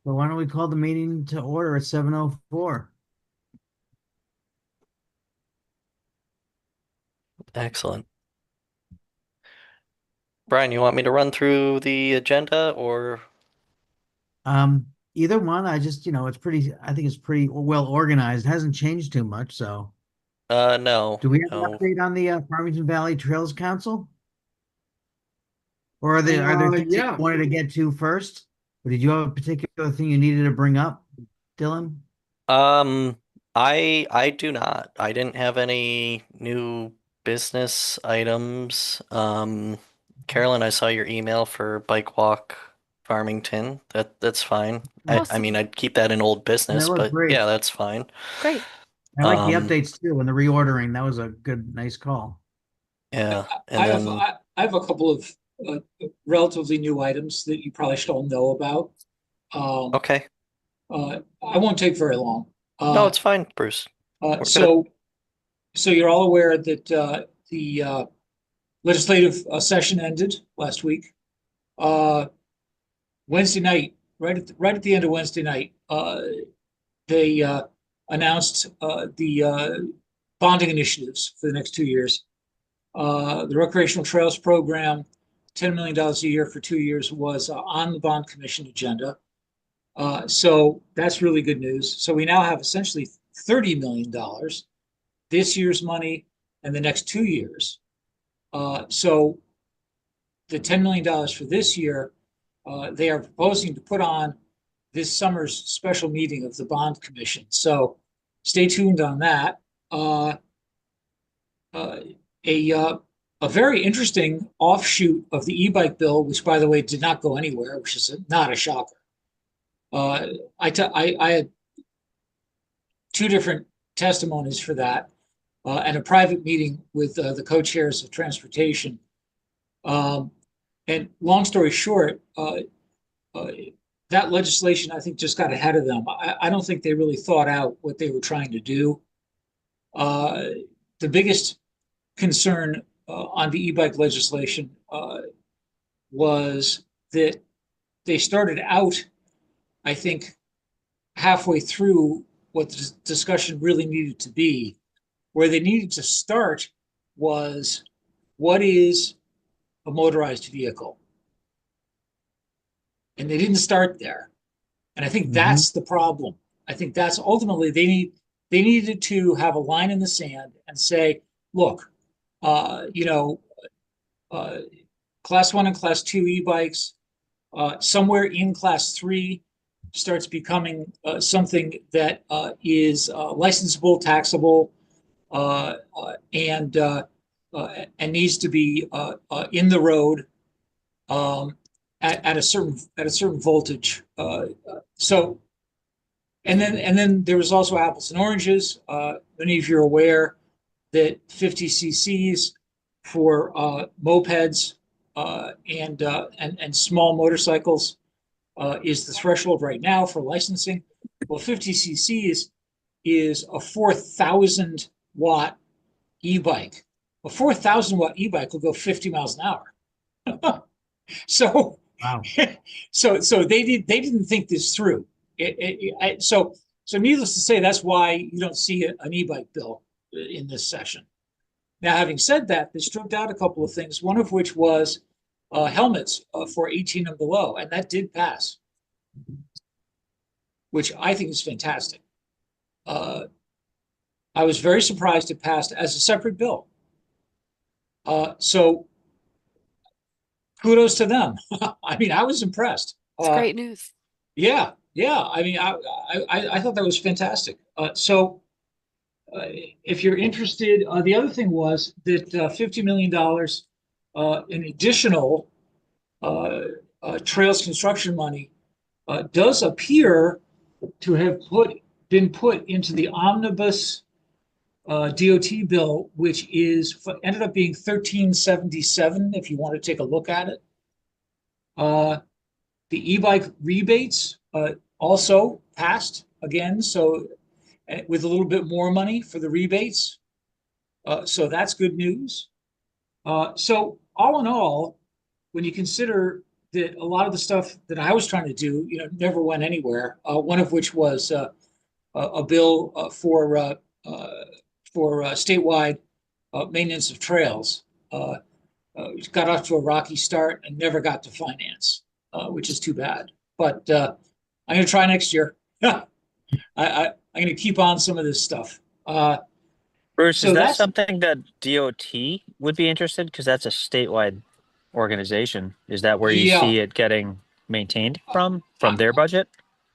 Well, why don't we call the meeting to order at 7:04? Excellent. Brian, you want me to run through the agenda or Either one, I think it's pretty well organized. It hasn't changed too much. So no, do we have an no. update on the Farmington Valley Trails Council? Or are there things that you Yeah. wanted to get to first? Or did you have a particular thing you needed to bring up, Dylan? Um I do not. I didn't have any new business items. Carolyn, I saw your email for Bike Walk Farmington. That's fine. I Awesome. mean I'd keep that in old That business, was but great. yeah, that's fine. Great. I like the Um updates too and the reordering. That was a good, nice call. yeah, and I have then I have a couple of relatively new items that you probably should all know about. Um, okay. I won't take very long. No, Uh, it's fine, Bruce. uh, We're good. so so you're all aware that the legislative session ended last week. Uh, Wednesday night, right at the end of Wednesday night, they announced the bonding initiatives for the next 2 years. The recreational trails program, $10 million a year for 2 years, was on the bond commission agenda. So that's really good news. So we now have essentially $30 million this year's money and the next 2 years. So the $10 million for this year, they are proposing to put on this summer's special meeting of the bond commission. So stay tuned on that. Uh, uh, a a very interesting offshoot of the e-bike bill, which by the way did not go anywhere, which is not a shocker. Uh, I had two different testimonies for that, and a private meeting with the co-chairs of transportation. Um, and long story short, uh, that legislation I think just got ahead of them. I don't think they really thought out what they were trying to do. Uh, the biggest concern on the e-bike legislation was that they started out, I think, halfway through what the discussion really needed to be. Where they needed to start was, what is a motorized vehicle? And they didn't start there. And I think Hmm. that's the problem. I think that's ultimately they needed to have a line in the sand and say, look, you know, uh, class one and class two e-bikes, somewhere in class three starts becoming something that is licensable, taxable, and needs to be in the road um, at a certain voltage. So and then there was also apples and oranges. Many of you are aware that 50 cc's for mopeds and small motorcycles is the threshold right now for licensing. Well, 50 cc's is a 4,000 watt e-bike. A 4,000 watt e-bike will go 50 miles an hour. So, Wow. so they didn't think this through. So needless to say, that's why you don't see an e-bike bill in this session. Now, having said that, they stripped out a couple of things. One of which was helmets for 18 and below, and that did pass, which I think is fantastic. Uh, I was very surprised it passed as a separate bill. So kudos to them. I mean, I was impressed. It's great news. Yeah, yeah. I mean, I thought that was fantastic. If you're interested, the other thing was that $50 million in additional uh, trails construction money does appear to have been put into the omnibus DOT bill, which is ended up being 1377. If you want to take a look at it, uh, the e-bike rebates also passed again, so with a little bit more money for the rebates. So that's good news. So all in all, when you consider that a lot of the stuff that I was trying to do, never went anywhere. One of which was a bill for statewide maintenance of trails. It got off to a rocky start and never got to finance, which is too bad. But I'm going to try next year. I'm going to keep on some of this stuff. Bruce, So is that that's- something that DOT would be interested? Because that's a statewide organization. Is that where you Yeah. see it getting maintained from their budget?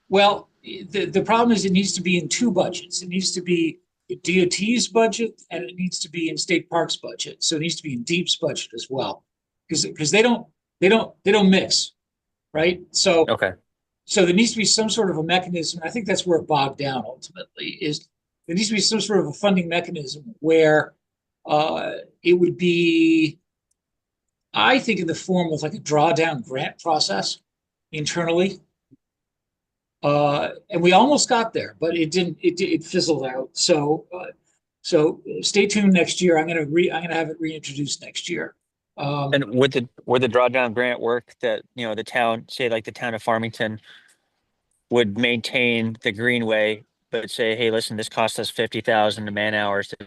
Well, the problem is it needs to be in two budgets. It needs to be DOT's budget and it needs to be in state parks budget. So it needs to be in Deep's budget as well, because they don't mix, right? So Okay. so there needs to be some sort of a mechanism. I think that's where it bogged down ultimately. Is there needs to be some sort of a funding mechanism where it would be, I think, in the form of like a drawdown grant process internally. And we almost got there, but it didn't. It fizzled out. So stay tuned next year. I'm gonna have it reintroduced next year. And would the drawdown grant work that, the town, say like the town of Farmington would maintain the greenway, but say, hey, listen, this cost us 50,000 man hours to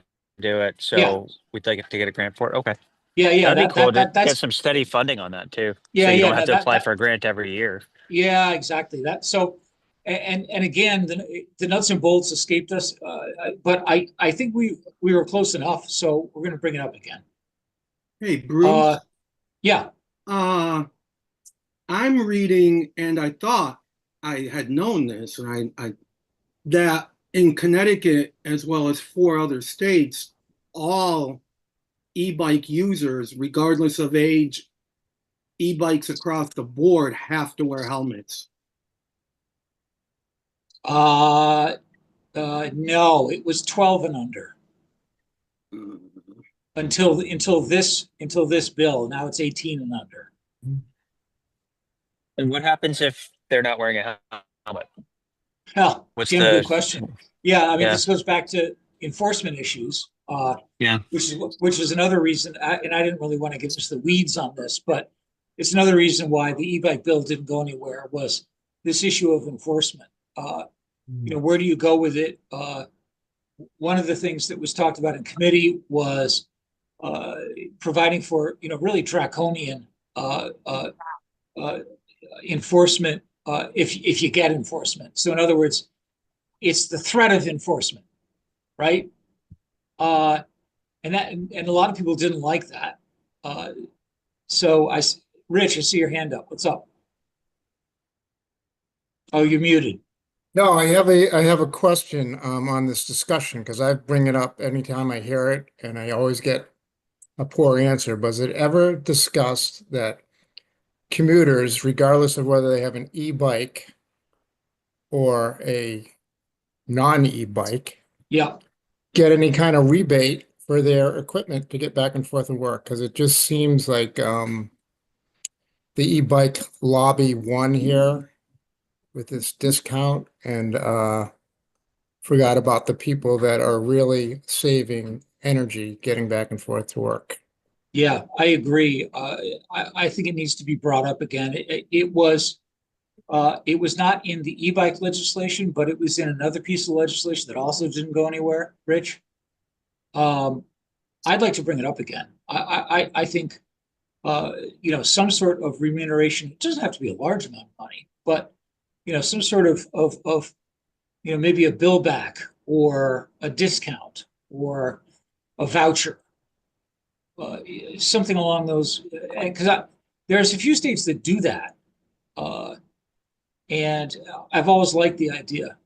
do it. So Yeah. we'd like to get a grant for it. Okay. Yeah, That'd be cool to get that's some steady funding on that too. Yeah, So you yeah, don't have to no, apply for a grant every year. yeah, exactly. That so, and again, the nuts and bolts escaped us, but I think we were close enough, so we're going to bring it up again. Hey, Bruce, Yeah, I'm reading, and I thought I had known this, and I that in Connecticut, as well as 4 other states, all e-bike users, regardless of age, e-bikes across the board have to wear helmets. no, it was 12 and under until this bill. Now it's 18 and under. And what happens if they're not wearing a helmet? Hell, What's Jim, the good question. Yeah, I mean, Yeah. this goes back to enforcement issues. Yeah. Which is another reason, and I didn't really want to get into the weeds on this, but it's another reason why the e-bike bill didn't go anywhere was this issue of enforcement. Where do you go with it? One of the things that was talked about in committee was providing for, really draconian enforcement if you get enforcement. So in other words, it's the threat of enforcement, right? And a lot of people didn't like that. So Rich, I see your hand up. What's up? Oh, you're muted. No, I have a question on this discussion because I bring it up anytime I hear it and I always get a poor answer. Was it ever discussed that commuters, regardless of whether they have an e-bike or a non-e-bike, Yeah. get any kind of rebate for their equipment to get back and forth and work? Because it just seems like the e-bike lobby won here with this discount and forgot about the people that are really saving energy getting back and forth to work. Yeah, I agree. I think it needs to be brought up again. It was not in the e-bike legislation, but it was in another piece of legislation that also didn't go anywhere. Rich, I'd like to bring it up again. I think some sort of remuneration. It doesn't have to be a large amount of money, but some sort of maybe a bill back or a discount or a voucher. Something along those, because there's a few states that do that, and I've always liked the idea.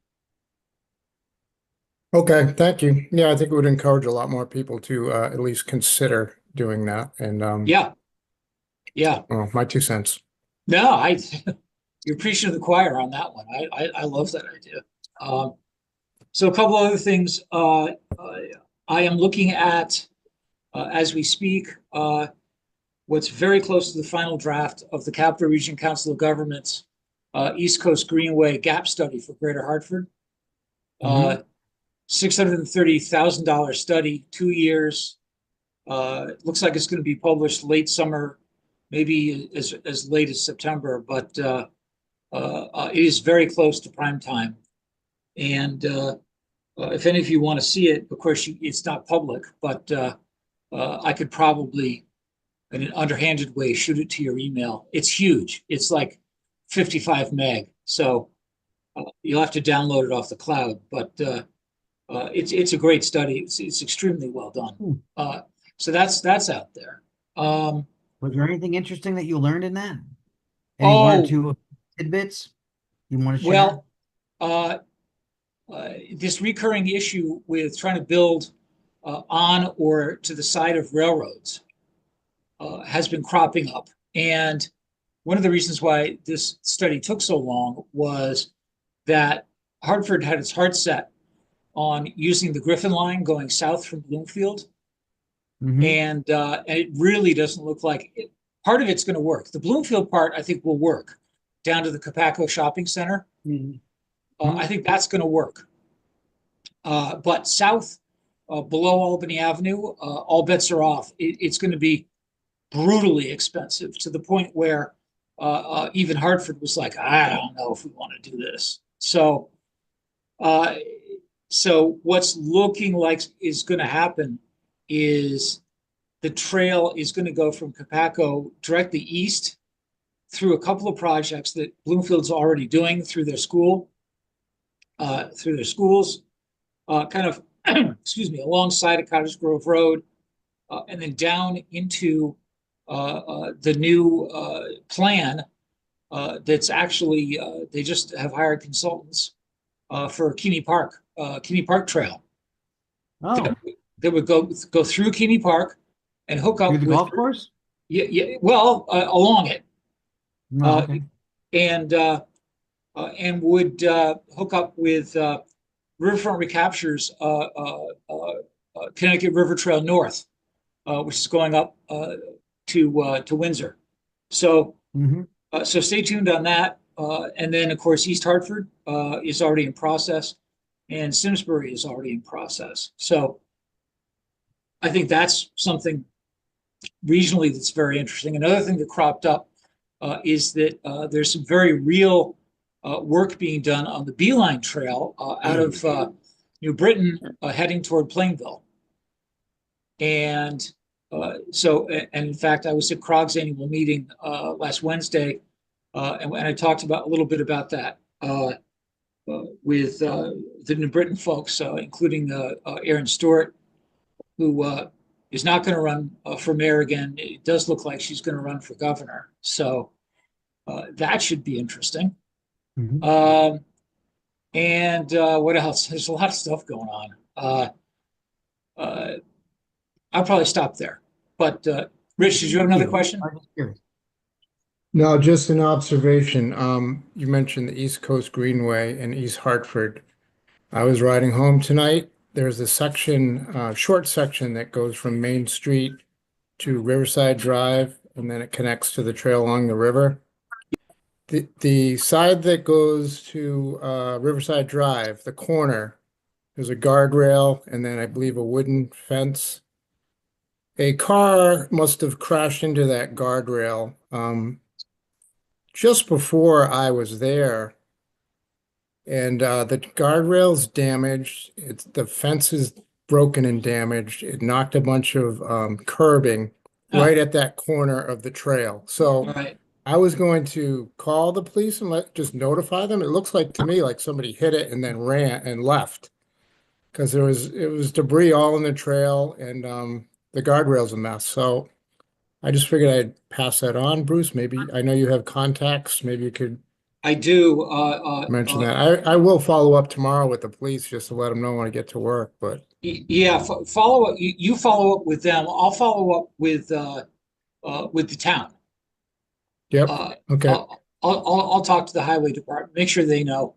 Okay, thank you. Yeah, I think it would encourage a lot more people to at least consider doing that. And Yeah. well, my 2 cents. No, you're preaching to the choir on that one. I love that idea. So a couple other things. I am looking at, as we speak, what's very close to the final draft of the Capital Region Council of Governments East Coast Greenway Gap Study for Greater Hartford. $630,000 study, 2 years. It looks like it's going to be published late summer, maybe as late as September, but it is very close to prime time. And if any of you want to see it, of course, it's not public, but I could probably, in an underhanded way, shoot it to your email. It's huge. It's like 55 meg. So you'll have to download it off the cloud, but it's a great study. It's extremely well done. So that's out there. Was there anything interesting that you learned in that? Any one or two tidbits you want to share? Well, this recurring issue with trying to build on or to the side of railroads has been cropping up. And one of the reasons why this study took so long was that Hartford had its heart set on using the Griffin line going south from Bloomfield. And it really doesn't look like it. Part of it's going to work. The Bloomfield part, I think, will work down to the Capaco Shopping Center. I think that's going to work. But south, below Albany Avenue, all bets are off. It's going to be brutally expensive to the point where even Hartford was like, I don't know if we want to do this. So, so what's looking like is going to happen is the trail is going to go from Capaco directly east through a couple of projects that Bloomfield's already doing through their school, through their schools, kind of, excuse me, alongside of Cottage Grove Road, and then down into the new plan that's actually, they just have hired consultants for Keeney Park Trail. Oh, They would go through Keeney Park and hook up through the with, golf course? yeah, well, along it, No, okay. and would hook up with Riverfront Recaptures, Connecticut River Trail North, which is going up to Windsor. So, so stay tuned on that. And then, of course, East Hartford is already in process, and Simsbury is already in process. So I think that's something regionally that's very interesting. Another thing that cropped up is that there's some very real work being done on the Beeline Trail out of New Britain heading toward Plainville. And so, and in fact, I was at CROG's annual meeting last Wednesday, and I talked about a little bit about that with the New Britain folks, including Erin Stewart, who is not going to run for mayor again. It does look like she's going to run for governor. So that should be interesting. And what else? There's a lot of stuff going on. I'll probably stop there. But Rich, did you have another question? I'm just curious. No, just an observation. You mentioned the East Coast Greenway in East Hartford. I was riding home tonight. There's a section, short section that goes from Main Street to Riverside Drive, and then it connects to the trail along the river. The side that goes to Riverside Drive, the corner, there's a guardrail and then I believe a wooden fence. A car must have crashed into that guardrail just before I was there. And the guardrail's damaged. The fence is broken and damaged. It knocked a bunch of curbing right at that corner of the trail. So Right. I was going to call the police and just notify them. It looks like to me like somebody hit it and then ran and left, because it was debris all in the trail, and the guardrail's a mess. So I just figured I'd pass that on. Bruce, maybe I know you have contacts. Maybe you could I do. mention that. I will follow up tomorrow with the police just to let them know when I get to work. But Yeah, follow up. You follow up with them. I'll follow up with the town. yep, okay. I'll talk to the highway department. Make sure they know.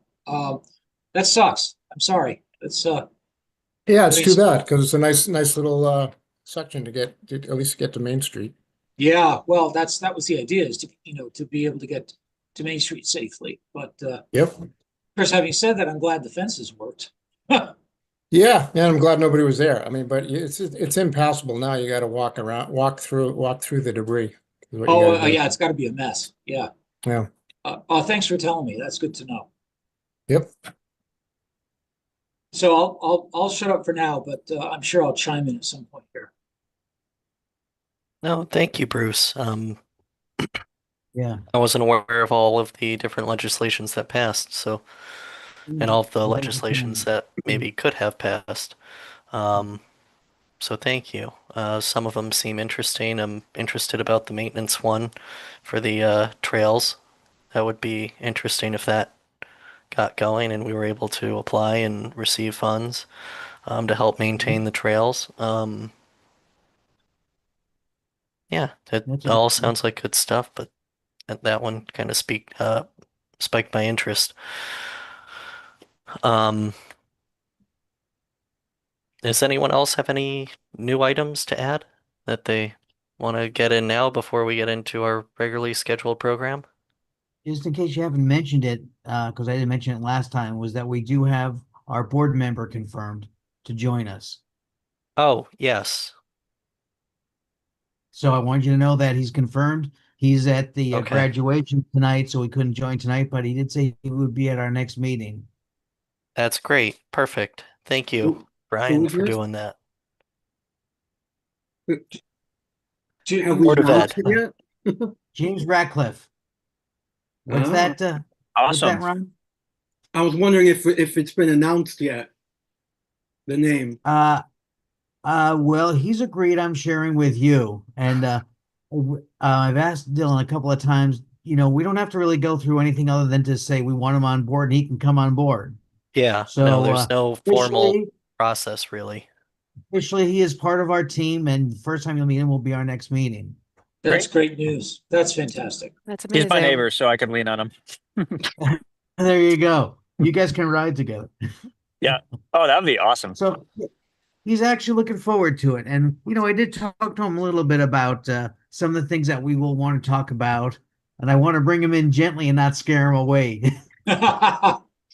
That sucks. I'm sorry. It's Yeah, it's too Thanks. bad because it's a nice little section to at least get to Main Street. yeah. Well, that was the idea, is to be able to get to Main Street safely. But Yep. of course, having said that, I'm glad the fences worked. Yeah, and I'm glad nobody was there. I mean, but it's impassable now. You got to walk through the debris. is what you Oh, gotta do. yeah, it's got to be a mess. Yeah. Yeah. Oh, thanks for telling me. That's good to know. Yep. So I'll shut up for now, but I'm sure I'll chime in at some point here. No, thank you, Bruce. Yeah. I wasn't aware of all of the different legislations that passed, so and all of the Well, thank you for legislations coming. that maybe could have passed. Um, so thank you. Some of them seem interesting. I'm interested about the maintenance one for the trails. That would be interesting if that got going and we were able to apply and receive funds to help maintain the trails. Yeah, it That's a all good one. sounds like good stuff, but that one kind of spiked my interest. Um, does anyone else have any new items to add that they want to get in now before we get into our regularly scheduled program? Just in case you haven't mentioned it, because I didn't mention it last time, was that we do have our board member confirmed to join us. Oh, yes. So I wanted you to know that he's confirmed. He's at the Okay. graduation tonight, so he couldn't join tonight, but he did say he would be at our next meeting. That's great. Perfect. Thank you, Who Brian, is for this? doing that. Have we Board of announced Ed. it yet? James Ratcliffe. What's Ah. that? What's that, Awesome. Ron? I was wondering if it's been announced yet. The name. Well, he's agreed I'm sharing with you. And I've asked Dylan a couple of times, we don't have to really go through anything other than to say we want him on board and he can come on board. Yeah, no, So there's no formal officially, process really. officially he is part of our team, and the first time you'll meet him will be our next meeting. That's great news. That's fantastic. That's He's amazing. my neighbor, so I can lean on him. There you go. You guys can ride together. Oh, that would be awesome. So he's actually looking forward to it. And, I did talk to him a little bit about some of the things that we will want to talk about. And I want to bring him in gently and not scare him away.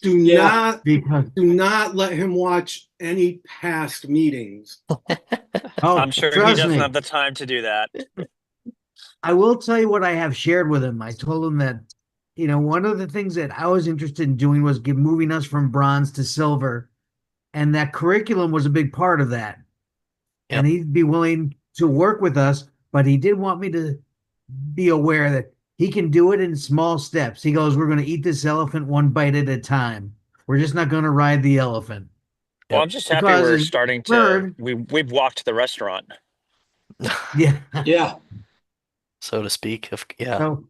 Do Yeah. Because, not let him watch any past meetings. oh, I'm sure he trust doesn't me, have the time to do that. I will tell you what I have shared with him. I told him that, one of the things that I was interested in doing was moving us from bronze to silver. And that curriculum was a big part of that. And he'd be willing to work with us, but he did want me to be aware that he can do it in small steps. He goes, we're going to eat this elephant one bite at a time. We're just not going to ride the elephant. Well, I'm just happy Because we're as starting to heard- we've walked the restaurant. Yeah. Yeah. So to speak. Yeah. So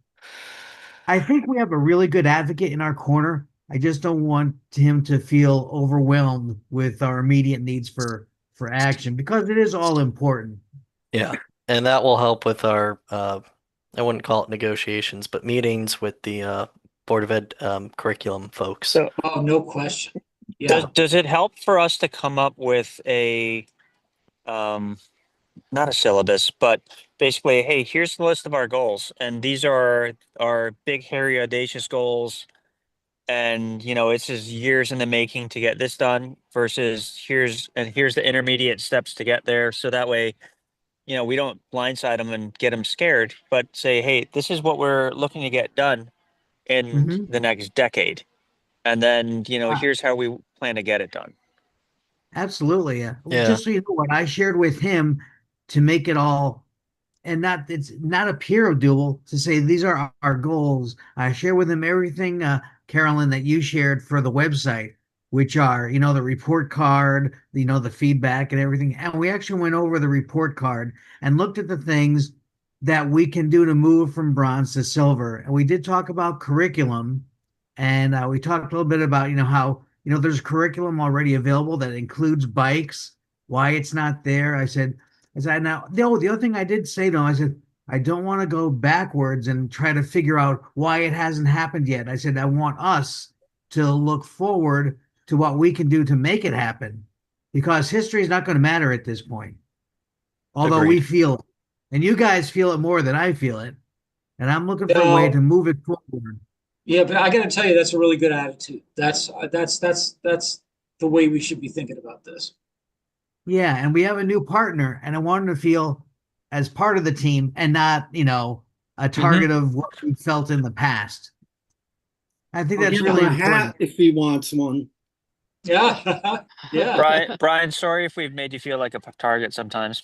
I think we have a really good advocate in our corner. I just don't want him to feel overwhelmed with our immediate needs for action, because it is all important. Yeah. And that will help with our I wouldn't call it negotiations, but meetings with the Board of Ed curriculum folks. So Oh, no question. Yeah. does it help for us to come up with a not a syllabus, but basically, hey, here's the list of our goals, and these are our big, hairy, audacious goals. And it's just years in the making to get this done versus here's the intermediate steps to get there. So that way, we don't blindside them and get them scared, but say, hey, this is what we're looking to get done in Mhm. the next decade. And then, Ah. here's how we plan to get it done. Absolutely. Yeah. Yeah. Just so you know what I shared with him to make it all, and it's not a peer doable to say these are our goals. I share with him everything, Carolyn, that you shared for the website, which are, the report card, the feedback and everything. And we actually went over the report card and looked at the things that we can do to move from bronze to silver. And we did talk about curriculum, and we talked a little bit about, how, there's curriculum already available that includes bikes, why it's not there. I said, now, the other thing I did say, though, I said, I don't want to go backwards and try to figure out why it hasn't happened yet. I said, I want us to look forward to what we can do to make it happen, because history is not going to matter at this point. Although we Agreed. feel it, and you guys feel it more than I feel it. And I'm looking for a way No. to move it forward. Yeah, but I got to tell you, that's a really good attitude. That's the way we should be thinking about this. Yeah, and we have a new partner, and I want him to feel as part of the team and not, a target of what we felt in the past. I think I'll that's give him really a hat important. if he wants one. Yeah, yeah. Brian, sorry if we've made you feel like a target sometimes.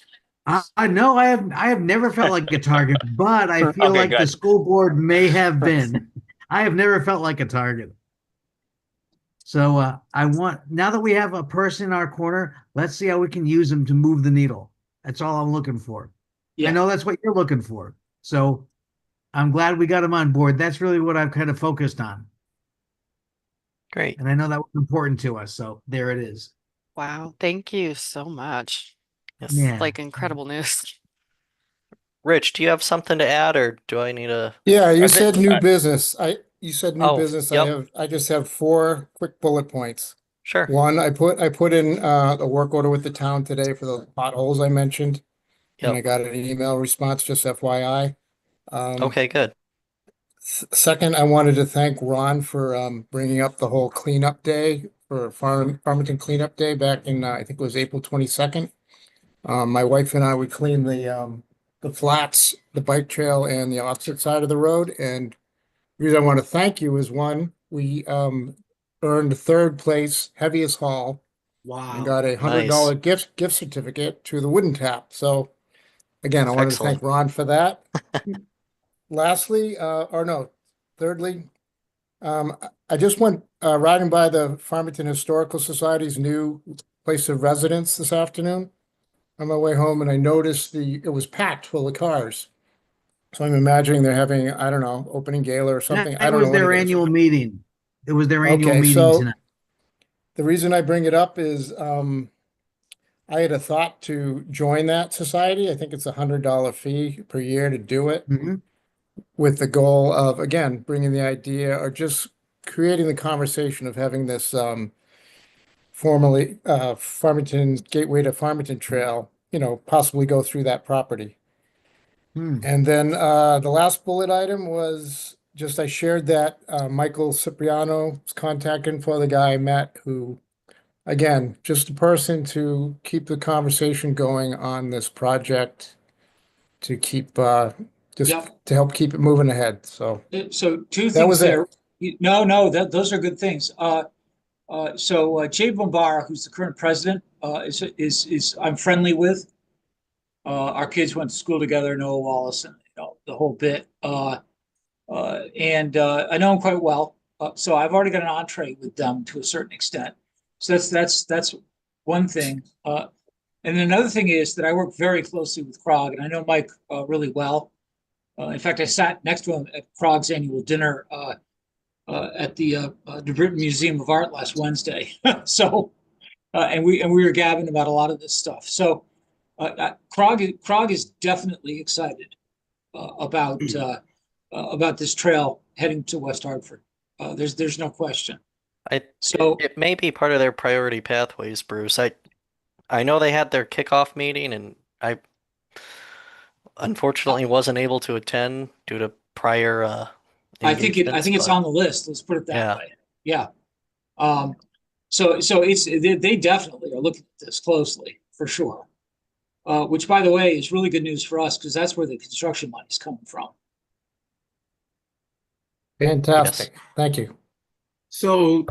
I know I have never felt like a target, but I feel Okay, like the good. school board may have been. I have never felt like a target. So I want now that we have a person in our corner, let's see how we can use them to move the needle. That's all I'm looking for. I Yeah. know that's what you're looking for. So I'm glad we got him on board. That's really what I've kind of focused on. Great. And I know that was important to us. So there it is. Wow, thank you so much. Yes. Yeah. Like incredible news. Rich, do you have something to add, or do I need a? Yeah, you I said think- new business. You said new Oh, business. yep. I just have 4 quick bullet points. Sure. One, I put in a work order with the town today for the potholes I mentioned. And I Yep. got an email response, just FYI. Okay, good. Second, I wanted to thank Ron for bringing up the whole cleanup day for Farmington Cleanup Day back in, I think it was April 22nd. My wife and I would clean the flats, the bike trail, and the opposite side of the road. And the reason I want to thank you is, one, we earned 3rd place, heaviest haul, and Wow. got a $100 gift certificate to the Wooden Tap. So again, I wanted to thank Excellent. Ron for that. Lastly, thirdly, I just went riding by the Farmington Historical Society's new place of residence this afternoon on my way home, and I noticed it was packed full of cars. So I'm imagining they're having, I don't know, opening gala or something. I That don't was know what their it is. annual meeting. It was their annual Okay, meeting so tonight. the reason I bring it up is I had a thought to join that society. I think it's $100 fee per year to do it, Mhm. with the goal of, again, bringing the idea or just creating the conversation of having this formally Farmington Gateway to Farmington Trail, possibly go through that property. Hmm. And then the last bullet item was just I shared that Michael Cipriano's contact info, the guy I met, who, again, just a person to keep the conversation going on this project, to keep just Yep. to help keep it moving ahead. So So two that was things it. there. No, those are good things. So Jay Bombara, who's the current president, is I'm friendly with. Our kids went to school together, Noah Wallace, and the whole bit. And I know him quite well. So I've already got an entree with them to a certain extent. So that's one thing. And another thing is that I work very closely with Krog, and I know Mike really well. In fact, I sat next to him at Krog's annual dinner at the DeBritton Museum of Art last Wednesday. So, and we were gabbing about a lot of this stuff. So, Krog is definitely excited about this trail heading to West Hartford. There's no question. So It may be part of their priority pathways, Bruce. I know they had their kickoff meeting, and I unfortunately wasn't able to attend due to prior I think it's but on the list. Let's put it that Yeah. way. Yeah. So they definitely are looking at this closely for sure. Which, by the way, is really good news for us because that's where the construction money is coming from. Fantastic. Thank you. So,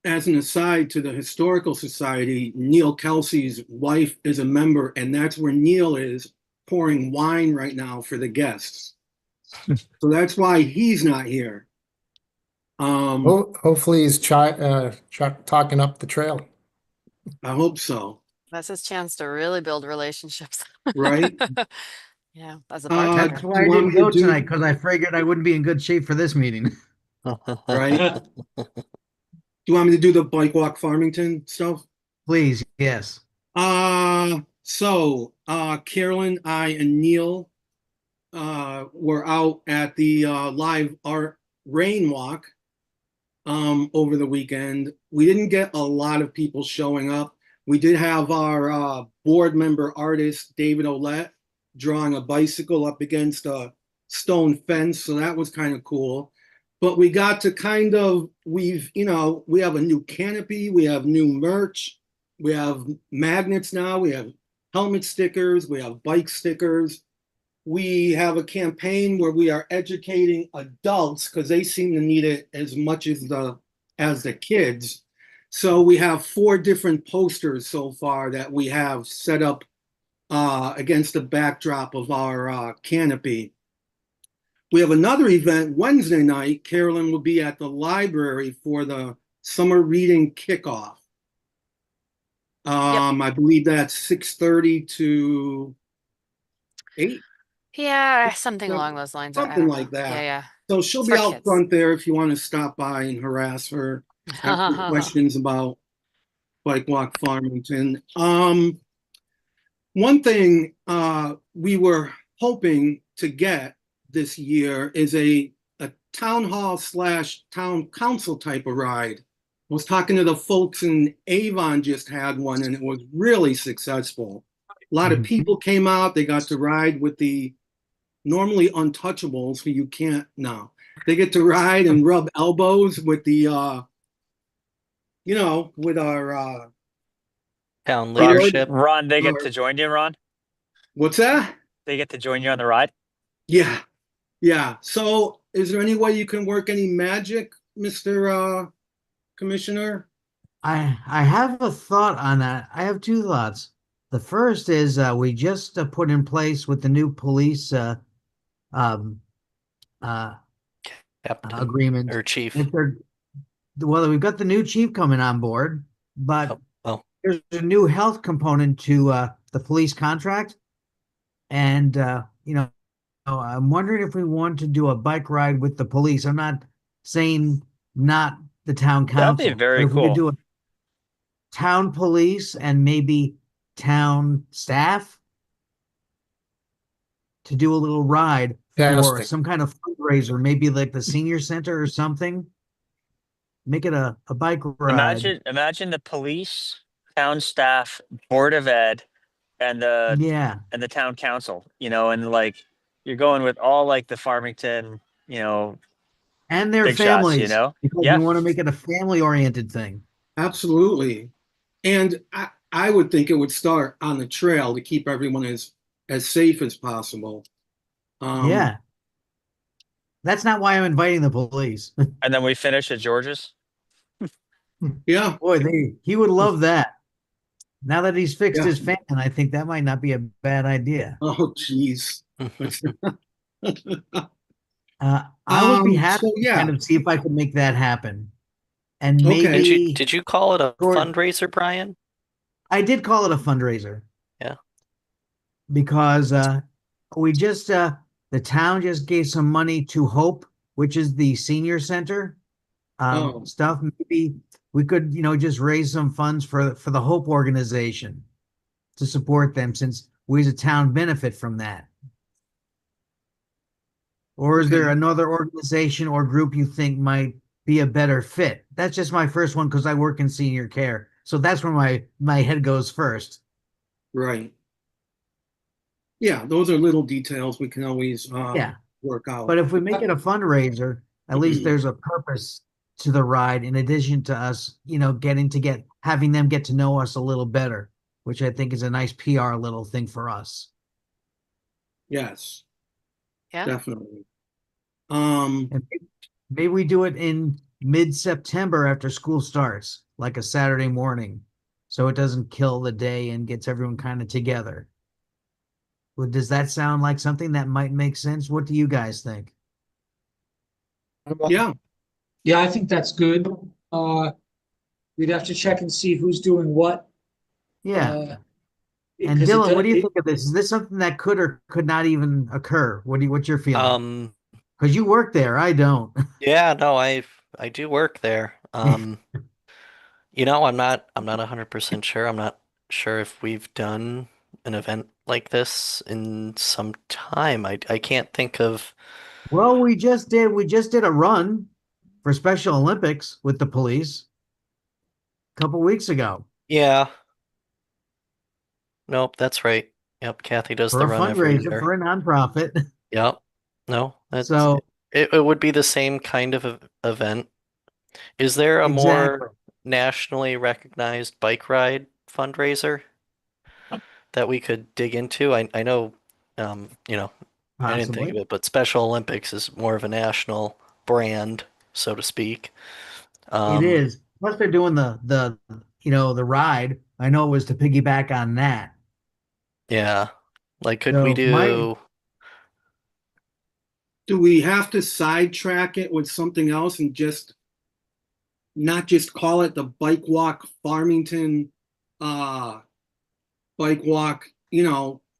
as an aside to the Historical Society, Neil Kelsey's wife is a member, and that's where Neil is pouring wine right now for the guests. So that's why he's not here. Hopefully he's talking up the trail. I hope so. That's his chance to really build relationships. Right? Yeah, as a Uh, bartender. That's do why I you want didn't me to go do- tonight, because I figured I wouldn't be in good shape for this meeting. Right? Do you want me to do the bike walk Farmington stuff? Please, yes. Carolyn, I, and Neil were out at the live art rain walk over the weekend. We didn't get a lot of people showing up. We did have our board member artist, David Olette, drawing a bicycle up against a stone fence, so that was kind of cool. But we got to we have a new canopy, we have new merch, we have magnets now, we have helmet stickers, we have bike stickers. we have a campaign where we are educating adults because they seem to need it as much as the kids. So we have 4 different posters so far that we have set up against the backdrop of our canopy. We have another event Wednesday night. Carolyn will be at the library for the summer reading kickoff. I believe that's 6:30 to 8. Yeah, something along those lines. I Something don't like know. that. Yeah, So she'll It's be for out kids. front there if you want to stop by and harass her, ask her yeah. questions about Bike Walk Farmington. One thing we were hoping to get this year is a town hall / town council type of ride. I was talking to the folks in Avon, just had one, and it was really successful. A lot of Mhm. people came out. They got to ride with the normally untouchables who you can't now. They get to ride and rub elbows with the with our Town Ron- leadership. Ron, they get Or- to join you, Ron? what's that? They get to join you on the ride? Yeah. Yeah. So is there any way you can work any magic, Mr. Commissioner? I have a thought on that. I have 2 thoughts. The first is we just put in place with the new police um, uh, Captain agreement. or chief. If they're, well, we've got the new chief coming on board, but Oh, there's a new health component to the police contract. And, I'm wondering if we want to do a bike ride with the police. I'm not saying not the town That'd be council, very but if we could cool. do a town police and maybe town staff to do a little ride for Fantastic. some kind of fundraiser, maybe like the senior center or something. Make it a bike ride. Imagine the police, town staff, board of ed, and Yeah. the town council, and like you're going with all like the Farmington, And their big shots, families, because we Yeah. want to make it a family oriented thing. Absolutely. And I would think it would start on the trail to keep everyone as safe as possible. Yeah. That's not why I'm inviting the police. And then we finish at George's. Yeah. Boy, he would love that. Now that he's fixed Yeah. his fan, I think that might not be a bad idea. Oh, geez. I would be happy So, to yeah. kind of see if I could make that happen. And Okay. maybe did you call it a Or- fundraiser, Brian? I did call it a fundraiser. Yeah. Because we just the town just gave some money to Hope, which is the senior center Oh. stuff. Maybe we could, just raise some funds for the Hope organization to support them, since we as a town benefit from that. Or is there Okay. another organization or group you think might be a better fit? That's just my first one because I work in senior care. So that's where my head goes first. Right. Yeah, those are little details we can always Yeah. work out. But if we make it a fundraiser, at least there's a purpose to the ride in addition to us, having them get to know us a little better, which I think is a nice PR little thing for us. Yes, Yeah. definitely. And maybe we do it in mid-September after school starts, like a Saturday morning, so it doesn't kill the day and gets everyone kind of together. Well, does that sound like something that might make sense? What do you guys think? Yeah, Yeah, I think that's good. We'd have to check and see who's doing what. Yeah. uh, And because it Dylan, what do you does- think of this? Is this something that could or could not even occur? What's your feeling? Um, Because you work there, I don't. yeah, no, I do work there. I'm not 100% sure. I'm not sure if we've done an event like this in some time. I can't think of. Well, we just did a run for Special Olympics with the police a couple weeks ago Yeah. Nope, that's right. Yep, Kathy does for the a run every fundraiser year. for a nonprofit. Yep. No, that's So it would be the same kind of event. Is there a exactly. more nationally recognized bike ride fundraiser that we could dig into? I know, I didn't think of possibly. it, but Special Olympics is more of a national brand, so to speak. It Um, is. Plus, they're doing the ride. I know it was to piggyback on that. yeah. Like, could we So my do? Do we have to sidetrack it with something else and just not just call it the Bike Walk Farmington Bike Walk,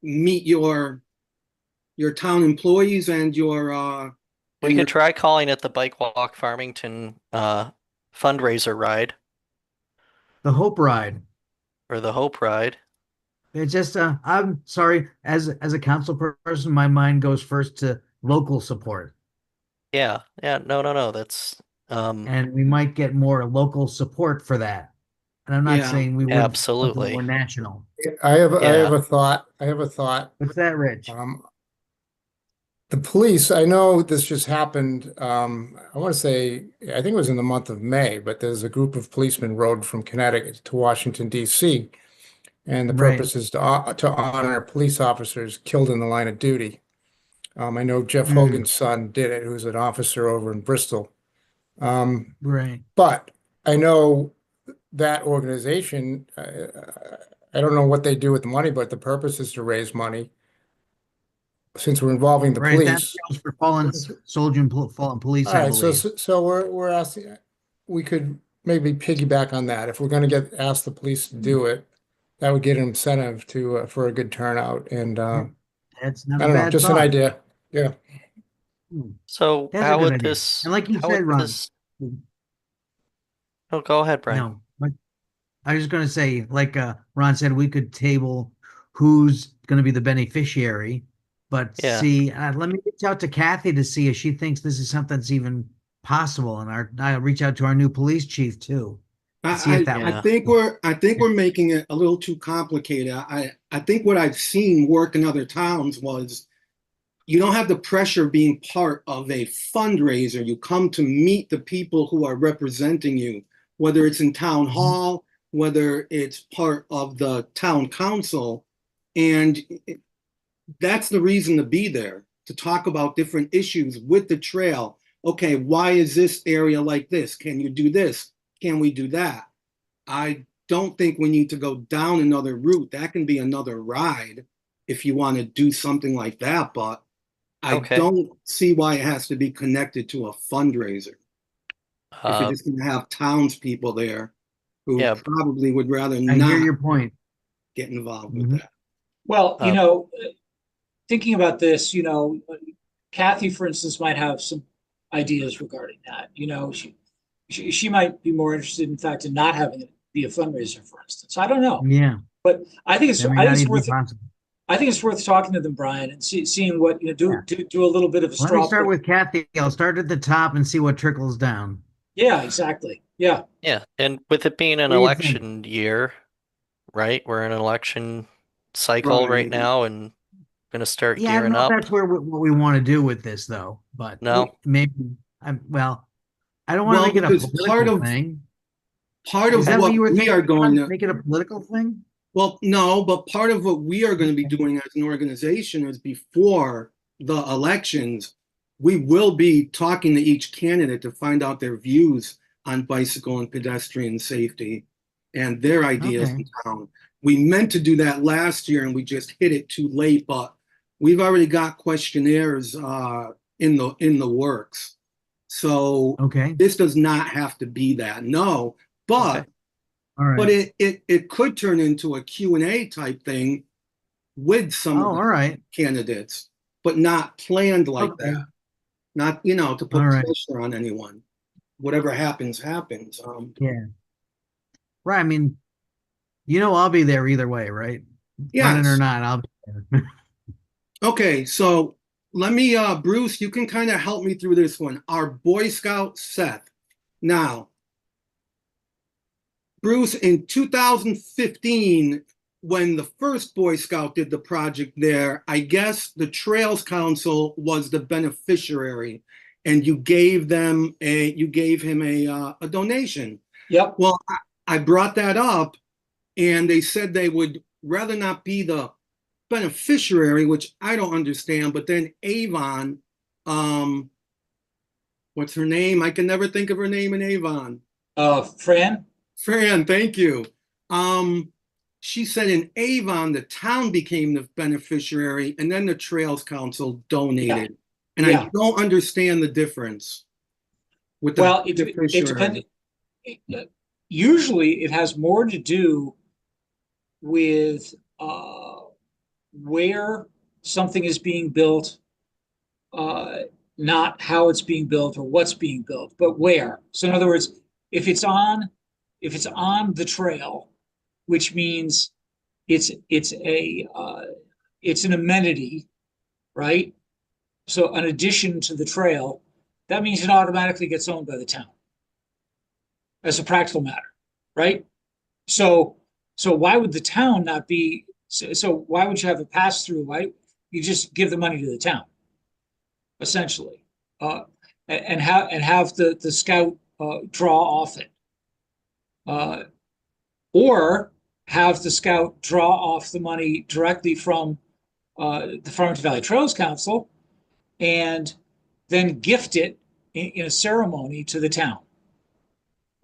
meet your town employees and your We and your could try calling it the Bike Walk Farmington fundraiser ride the Hope Ride. or the Hope Ride. It's just I'm sorry, as a council person, my mind goes first to local support. Yeah, yeah, no, no, no. That's And we might get more local support for that. And I'm not yeah. saying we would do something absolutely. more national. I have Yeah. a thought. I have a thought. What's that, Rich? The police, I know this just happened, I want to say, I think it was in the month of May, but there's a group of policemen rode from Connecticut to Washington, D.C. And the Right. purpose is to honor police officers killed in the line of duty. I know Jeff Mm. Hogan's son did it, who's an officer over in Bristol. Right. But I know that organization, I don't know what they do with the money, but the purpose is to raise money. Since we're involving the Right. That police. goes for fallen soldier and fallen police, All I right, so believe. so we're asking, we could maybe piggyback on that. If we're going to ask the police to do it, that would get an incentive to for a good turnout. And That's not I a don't know, bad just an thought. idea. Yeah. Hmm. So That's a how good would idea. this? And like you How said, would Ron, this? Oh, go ahead, Brian. no, I was just going to say, like Ron said, we could table who's going to be the beneficiary, but Yeah. see, let me reach out to Kathy to see if she thinks this is something that's even possible, and I'll reach out to our new police chief too. See if that I Yeah. think we're making it a little too complicated. I think what I've seen work in other towns was you don't have the pressure of being part of a fundraiser. You come to meet the people who are representing you, whether it's in town hall, whether it's part of the town council, and that's the reason to be there, to talk about different issues with the trail. Okay, why is this area like this? Can you do this? Can we do that? I don't think we need to go down another route. That can be another ride if you want to do something like that, but I Okay. don't see why it has to be connected to a fundraiser. If you're Uh, just going to have townspeople there who Yeah. probably would rather I hear not your point. get involved Mhm. with that. Well, Uh, thinking about this, Kathy, for instance, might have some ideas regarding that. She might be more interested, in fact, in not having it be a fundraiser, for instance. I don't know, Yeah, but I think it's that may I think not it's even be worth possible. I think it's worth talking to them, Brian, and seeing what Yeah. do a little bit of a Let me straw start poll. with Kathy. I'll start at the top and see what trickles down. Yeah, exactly. Yeah. yeah. And with it being an What do you think? election year, right? We're in an election cycle right Right. now and gonna start Yeah, I don't gearing know if up. that's what we want to do with this though, but No. maybe well, I don't want to Well, make it a because political thing. part Is of that what what you were we thinking? are going to Make it a political thing? Well, no, but part of what we are going to be doing as an organization is before the elections, we will be talking to each candidate to find out their views on bicycle and pedestrian safety and their ideas Okay. in town. We meant to do that last year and we just hit it too late, but we've already got questionnaires in the works. So Okay. this does not have to be that, no, but Okay. All right. but it could turn into a Q&A type thing with some Oh, of all the right. candidates, but not planned like Okay. that. Not, to put All right. pressure on anyone. Whatever happens, happens. Yeah. Right. I mean, I'll be there either way, right? Running or Yes. not, I'll be there. Okay, so let me, Bruce, you can kind of help me through this one. Our Boy Scout Seth. Now, Bruce, in 2015, when the first Boy Scout did the project there, I guess the Trails Council was the beneficiary, and you gave him a donation. Yep. Well, I brought that up, and they said they would rather not be the beneficiary, which I don't understand, but then Avon, what's her name? I can never think of her name in Avon. Fran? Fran, thank you. She said in Avon, the town became the beneficiary and then the Trails Council donated. And Yeah. I don't understand the difference with the Well, it beneficiary. depends. Usually it has more to do with where something is being built, not how it's being built or what's being built, but where. So in other words, if it's on the trail, which means it's an amenity, right? So an addition to the trail, that means it automatically gets owned by the town as a practical matter, right? So why would the town not be, so why would you have a pass through? Why you just give the money to the town, essentially, and have the scout draw off it, or have the scout draw off the money directly from the Farmington Valley Trails Council, and then gift it in a ceremony to the town.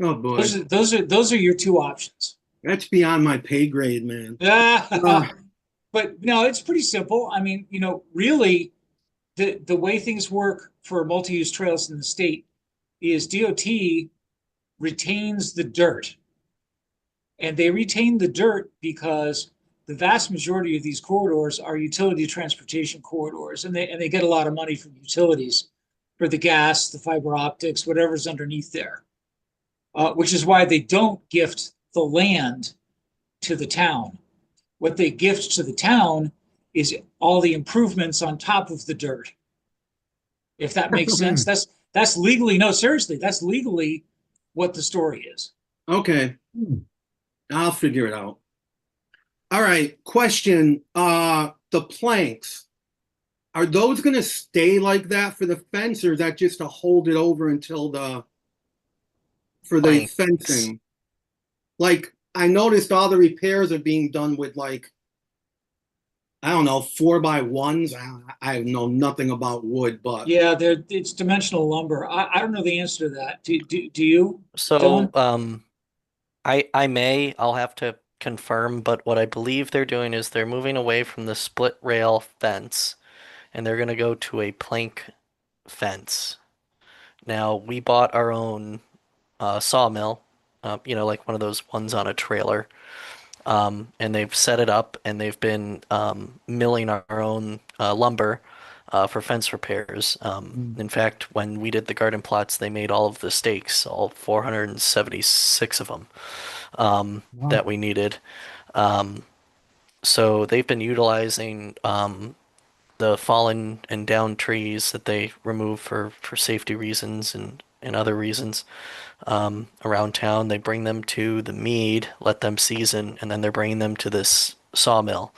Oh boy, Those are your two options. that's beyond my pay grade, man. But no, it's pretty simple. I mean, really, the way things work for multi-use trails in the state is DOT retains the dirt. And they retain the dirt because the vast majority of these corridors are utility transportation corridors, and they get a lot of money from utilities for the gas, the fiber optics, whatever's underneath there. Which is why they don't gift the land to the town. What they gift to the town is all the improvements on top of the dirt. If that makes sense, that's legally, no, seriously, that's legally what the story is. Okay, I'll figure it out. All right, question. The planks, are those going to stay like that for the fence, or is that just to hold it over until for the Planks. fencing? Like, I noticed all the repairs are being done with, like, I don't know, 4x1s. I know nothing about wood, but Yeah, it's dimensional lumber. I don't know the answer to that. Do you? So, Dylan? I'll have to confirm, but what I believe they're doing is they're moving away from the split rail fence and they're going to go to a plank fence. Now, we bought our own sawmill, like one of those ones on a trailer. And they've set it up and they've been milling our own lumber for fence repairs. In fact, when we did the garden plots, they made all of the stakes, all 476 of them that we needed. So they've been utilizing the fallen and down trees that they remove for safety reasons and other reasons around town. They bring them to the mead, let them season, and then they're bringing them to this sawmill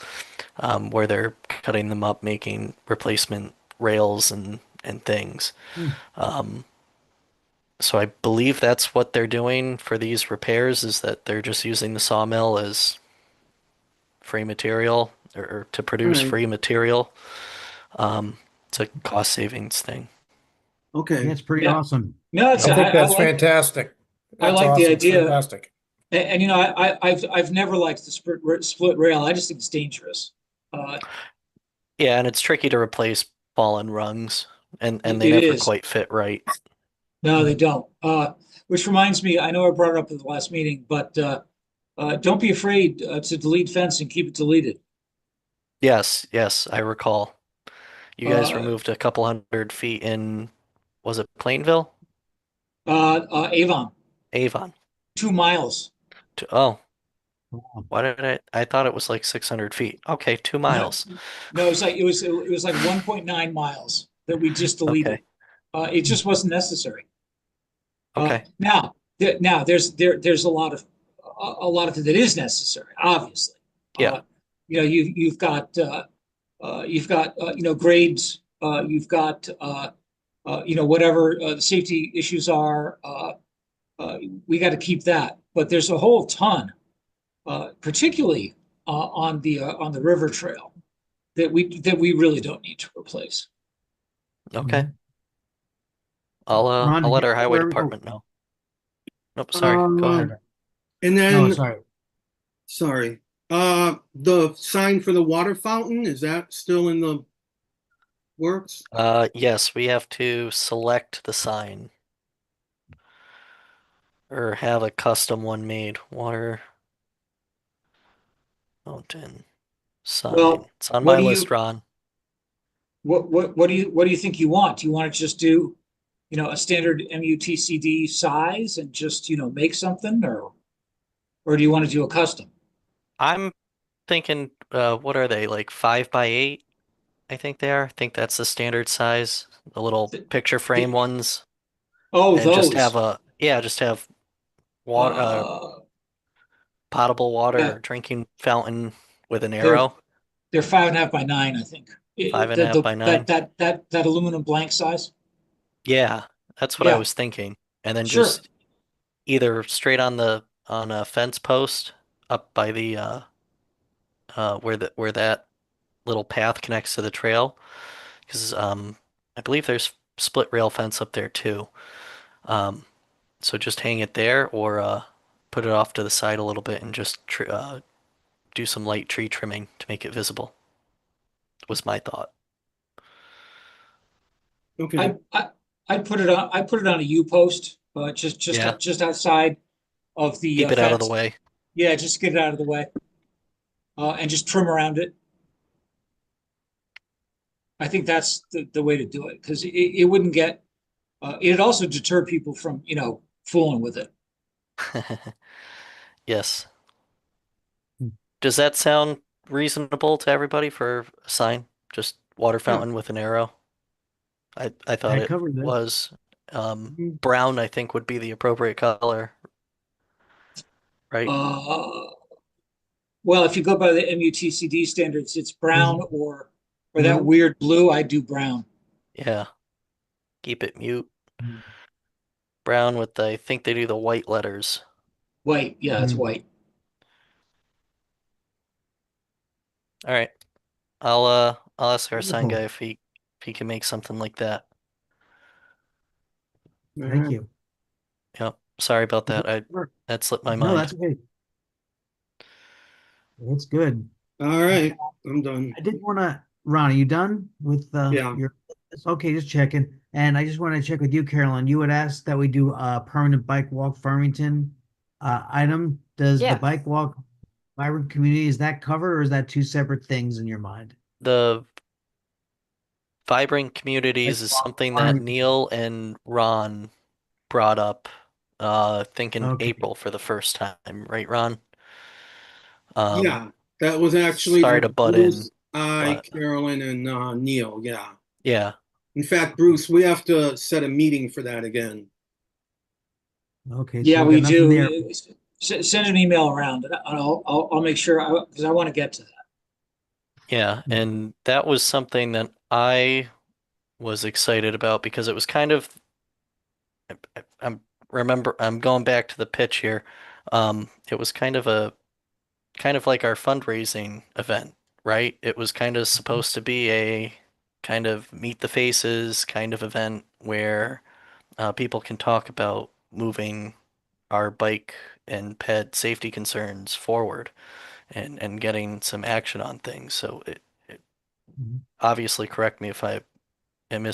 where they're cutting them up, making replacement rails and things. So I believe that's what they're doing for these repairs, is that they're just using the sawmill as free material or to produce Alright. free material. It's a cost savings thing. okay. That's pretty Yeah. awesome. No, I it's think that's like, fantastic. I That's like the awesome. idea. Fantastic. and I've never liked the split rail. I just think it's dangerous. Yeah, and it's tricky to replace fallen rungs, and It they never is. quite fit right. No, they don't. Which reminds me, I know I brought it up at the last meeting, but don't be afraid to delete fence and keep it deleted. Yes, I recall. You guys Uh, removed a couple 100 feet in, was it Plainville? Avon, Avon. 2 miles. Oh, why did I thought it was like 600 feet. Okay, 2 miles. No, it was like 1.9 miles that we just deleted. Okay. It just wasn't necessary. Okay. Now there's a lot of it that is necessary, obviously. Yeah. You've got grades. You've got whatever the safety issues are. We got to keep that, but there's a whole ton, particularly on the river trail. that we really don't need to replace. Okay. Mhm. I'll did let you our know highway where- department know. Nope, sorry. Go ahead. And No, then, sorry. the sign for the water fountain, is that still in the works? Yes, we have to select the sign. Or have a custom one made. Water fountain sign. Well, It's on what my do list, you- Ron. What do you think you want? Do you want to just do, a standard MUTCD size and just, make something, or do you want to do a custom? I'm thinking, what are they, like 5x8? I think they are. I think that's the standard size. The little picture frame ones. Oh, And just those. have just have water, potable Yeah. water drinking fountain with an They're- arrow. They're 5.5 by 9, I think. 5.5 by 9. That aluminum blank size. Yeah, that's what I Yeah. was thinking. And then Sure. just either straight on a fence post up by the where that little path connects to the trail. Because I believe there's split rail fence up there too. Um, so just hang it there or put it off to the side a little bit and just do some light tree trimming to make it visible. Was my thought. Okay, I'd put it on a U post, Yeah. just outside of the Keep it out of the fence. way. Yeah, just get it out of the way. And just trim around it. I think that's the way to do it, because it wouldn't get, it'd also deter people from, fooling with it. Yes. Hmm. Does that sound reasonable to everybody for a sign? Just water fountain with an arrow? I thought I it covered this. was. Mhm. Brown, I think, would be the appropriate color, right? Well, if you go by the MUTCD standards, it's brown or that Blue? weird blue. I do brown. Yeah. Keep it mute. Mhm. Brown with I think they do the white letters. White. Yeah, it's Mhm. white. All right. I'll ask our sign Wonderful. guy if he can make something like that. Thank you. Yep. Sorry about that. Sure. That slipped my No, mind. that's okay. It's good. all right, I'm done. I did want to, Ron, are you done with Yeah. your? Okay, just checking. And I just want to check with you, Carolyn. You had asked that we do a permanent bike walk Farmington item. Does the Yeah. bike walk vibrant community, is that covered or is that two separate things in your mind? The vibrant communities is something that Farmington. Neil and Ron brought up, I think in Okay. April for the first time, right, Ron? Yeah, that was actually sorry to butt Bruce, in, I, but- Carolyn, and Neil, yeah. Yeah. In fact, Bruce, we have to set a meeting for that again. Okay. Yeah, got we nothing do. there. Send an email around, and I'll make sure, because I want to get to that. Yeah, Mhm. and that was something that I was excited about because it was kind of I'm going back to the pitch here. It was kind of like our fundraising event, right? It was kind of supposed to be a kind of meet the faces kind of event where people can talk about moving our bike and ped safety concerns forward and getting some action on things. So it Mhm. obviously correct me if I am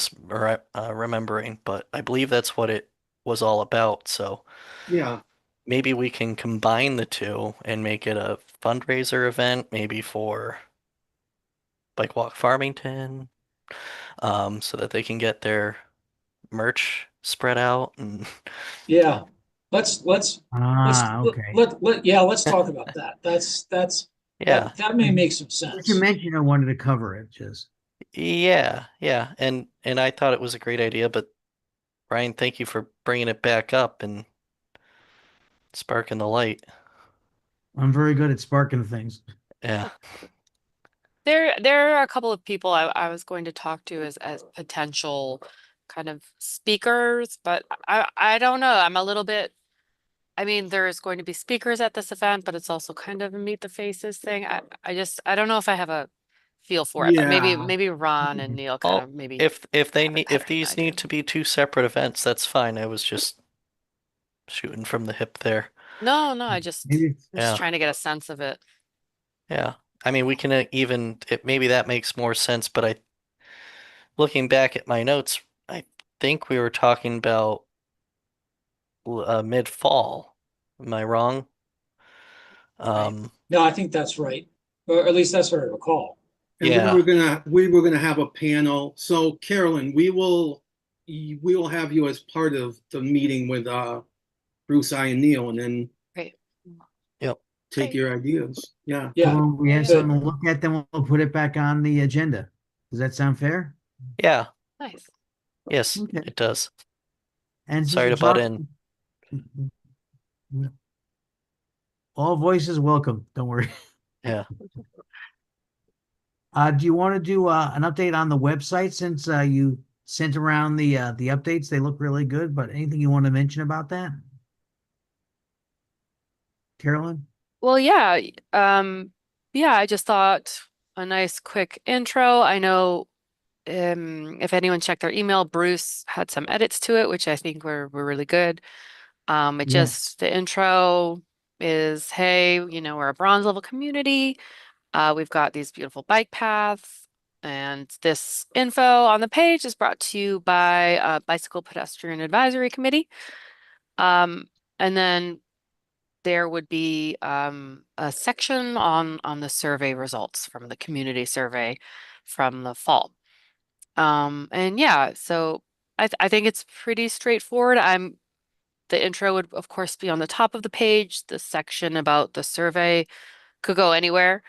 remembering, but I believe that's what it was all about. So Yeah, maybe we can combine the two and make it a fundraiser event, maybe for Bike Walk Farmington, so that they can get their merch spread out and Yeah, let's Okay. let's talk about that. yeah, That may make some Since you sense. mentioned I wanted to cover it, just. yeah, and I thought it was a great idea, but Ryan, thank you for bringing it back up and sparking the light. I'm very good at sparking things. Yeah. There are a couple of people I was going to talk to as potential kind of speakers, but I don't know. I'm a little bit, I mean, there's going to be speakers at this event, but it's also kind of a meet the faces thing. I don't know if I have a feel for it, but Yeah. maybe Ron and Neil kind Well, of maybe if they have a need, better if these idea. need to be two separate events, that's fine. I was just shooting from the hip there. No, I just Maybe Yeah. trying to get a sense of it. Yeah. I mean, we can maybe that makes more sense, but looking back at my notes, I think we were talking about mid-fall. Am I wrong? Um, No, I think that's right, or at least that's what I recall. And Yeah. we were gonna have a panel. So Carolyn, we will have you as part of the meeting with Bruce, I, and Neil, and then Great. Yep. take Okay. your ideas. Yeah. so Yeah, when we have Yeah. something to look at, then we'll put it back on the agenda. Does that sound fair? Yeah. Nice. Yes, Okay. it does. And since Sorry we're to butt talking- All voices welcome. Don't worry. Yeah. Do you want to do an update on the website since you sent around the updates? They look really good, but anything you want to mention about that? Carolyn? Well, yeah, yeah, I just thought a nice quick intro. I know if anyone checked their email, Bruce had some edits to it, which I think were really good. It Yeah. just the intro is, hey, we're a bronze level community. We've got these beautiful bike paths, and this info on the page is brought to you by Bicycle Pedestrian Advisory Committee. And then there would be a section on the survey results from the community survey from the fall. And yeah, so I think it's pretty straightforward. The intro would of course be on the top of the page. The section about the survey could go anywhere.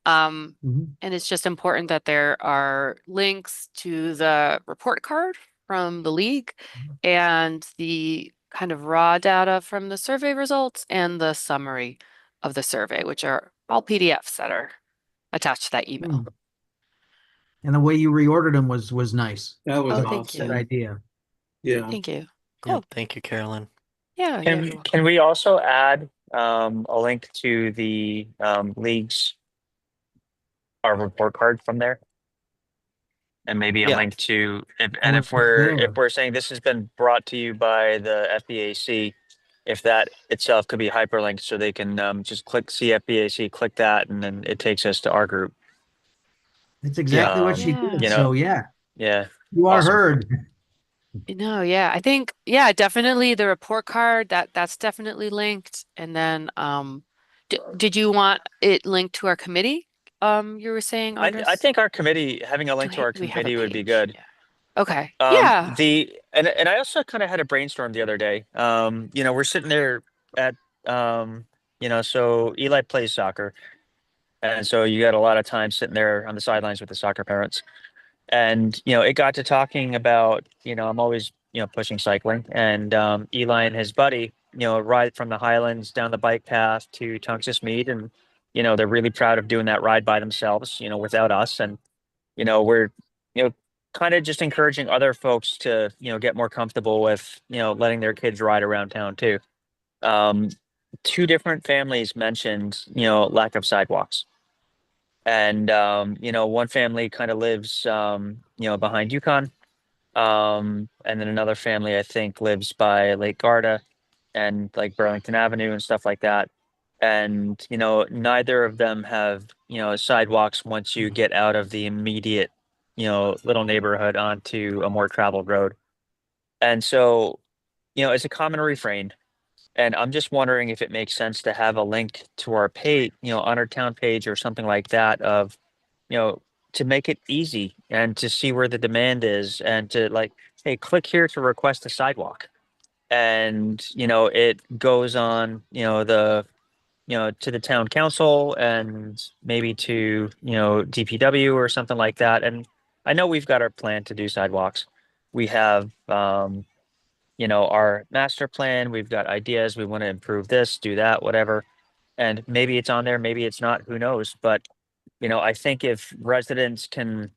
Mhm. And it's just important that there are links to the report card from the league and the kind of raw data from the survey results and the summary of the survey, which are all PDFs that are attached to that email. Mm. And the way you reordered them was nice. That was Oh, thank Good you. idea. Yeah. Thank you. Yeah. Cool. Thank you, Carolyn. Yeah, you're welcome. Can we also add a link to the league's our report card from there? And maybe a Yeah. link to Oh, it's there. if we're saying this has been brought to you by the FBAC, if that itself could be hyperlinked so they can just click CFBAC, click that, and then it takes us to our group. It's exactly what she Yeah. did. You know, So yeah, Yeah. you are Awesome. heard. No, yeah, I think, yeah, definitely the report card that's definitely linked. And then, did you want it linked to our committee? You were saying, I Andres? think our committee, having a link to our Do we have a committee would be page? good. Yeah. Okay. Yeah. And I also kind of had a brainstorm the other day. We're sitting there at so Eli plays soccer, and so you got a lot of time sitting there on the sidelines with the soccer parents. And it got to talking about, I'm always pushing cycling, and Eli and his buddy ride from the Highlands down the bike path to Tungus Mead, and they're really proud of doing that ride by themselves, without us. And we're kind of just encouraging other folks to get more comfortable with letting their kids ride around town too. Two different families mentioned lack of sidewalks. And one family kind of lives behind Yukon, and then another family I think lives by Lake Garda and like Burlington Avenue and stuff like that. And neither of them have sidewalks once you get out of the immediate little neighborhood onto a more traveled road. And so it's a common refrain. And I'm just wondering if it makes sense to have a link to our page, on our town page or something like that of, to make it easy and to see where the demand is and to like, hey, click here to request a sidewalk. And, it goes on, to the town council and maybe to, DPW or something like that. And I know we've got our plan to do sidewalks. We have, our master plan, we've got ideas, we want to improve this, do that, whatever. And maybe it's on there, maybe it's not, who knows? But, I think if residents can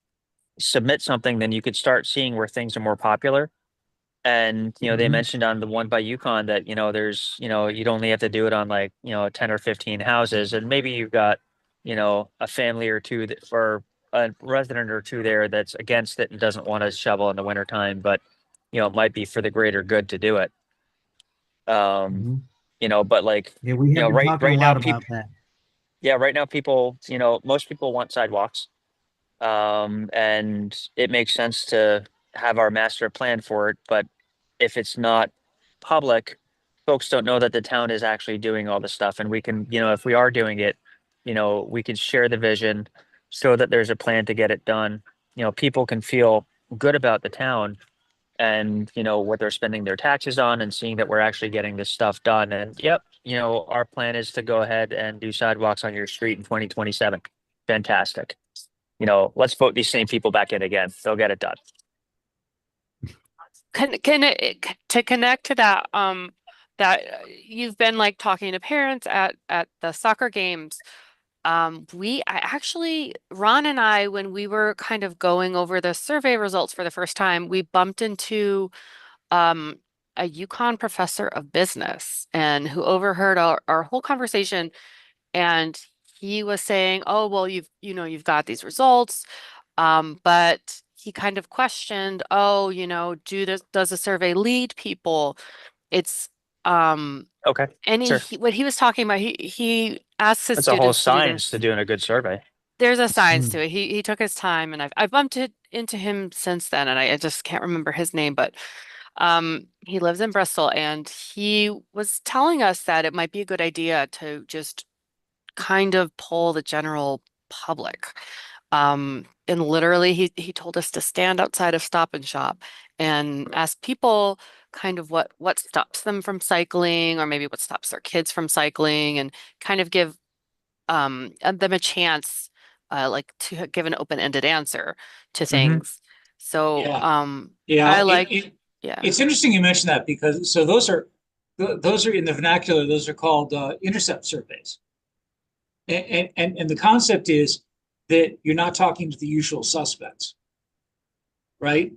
submit something, then you could start seeing where things are more popular. And, they Mhm. mentioned on the one by Yukon that, there's, you'd only have to do it on like, 10 or 15 houses. And maybe you've got, a family or two that, or a resident or two there that's against it and doesn't want to shovel in the wintertime, but it might be for the greater good to do it. Mhm. But like, Yeah, we have been right talking a now, lot about that. yeah, right now people, most people want sidewalks. And it makes sense to have our master plan for it, but if it's not public, folks don't know that the town is actually doing all the stuff, and we can, if we are doing it, we can share the vision, so that there's a plan to get it done. People can feel good about the town and what they're spending their taxes on, and seeing that we're actually getting this stuff done. And yep, our plan is to go ahead and do sidewalks on your street in 2027. Fantastic. Let's vote these same people back in again. They'll get it done. To connect to that, you've been like talking to parents at the soccer games. Ron and I, when we were kind of going over the survey results for the first time, we bumped into a UConn professor of business, and who overheard our whole conversation. And he was saying, oh, well, you've got these results. But he kind of questioned, oh, does the survey lead people? It's Okay, sure. what he was talking about, he asks his That's a whole students to do science this. to doing a good survey. There's a science Mm. to it. He took his time, and I've bumped into him since then, and I just can't remember his name, but he lives in Bristol, and he was telling us that it might be a good idea to just kind of poll the general public. And literally he told us to stand outside of Stop and Shop and ask people kind of what stops them from cycling, or maybe what stops their kids from cycling, and kind of give them a chance like to give an open-ended answer to things. So Yeah. I like yeah. It's interesting you mentioned that, because those are in the vernacular, those are called intercept surveys. And the concept is that you're not talking to the usual suspects, right?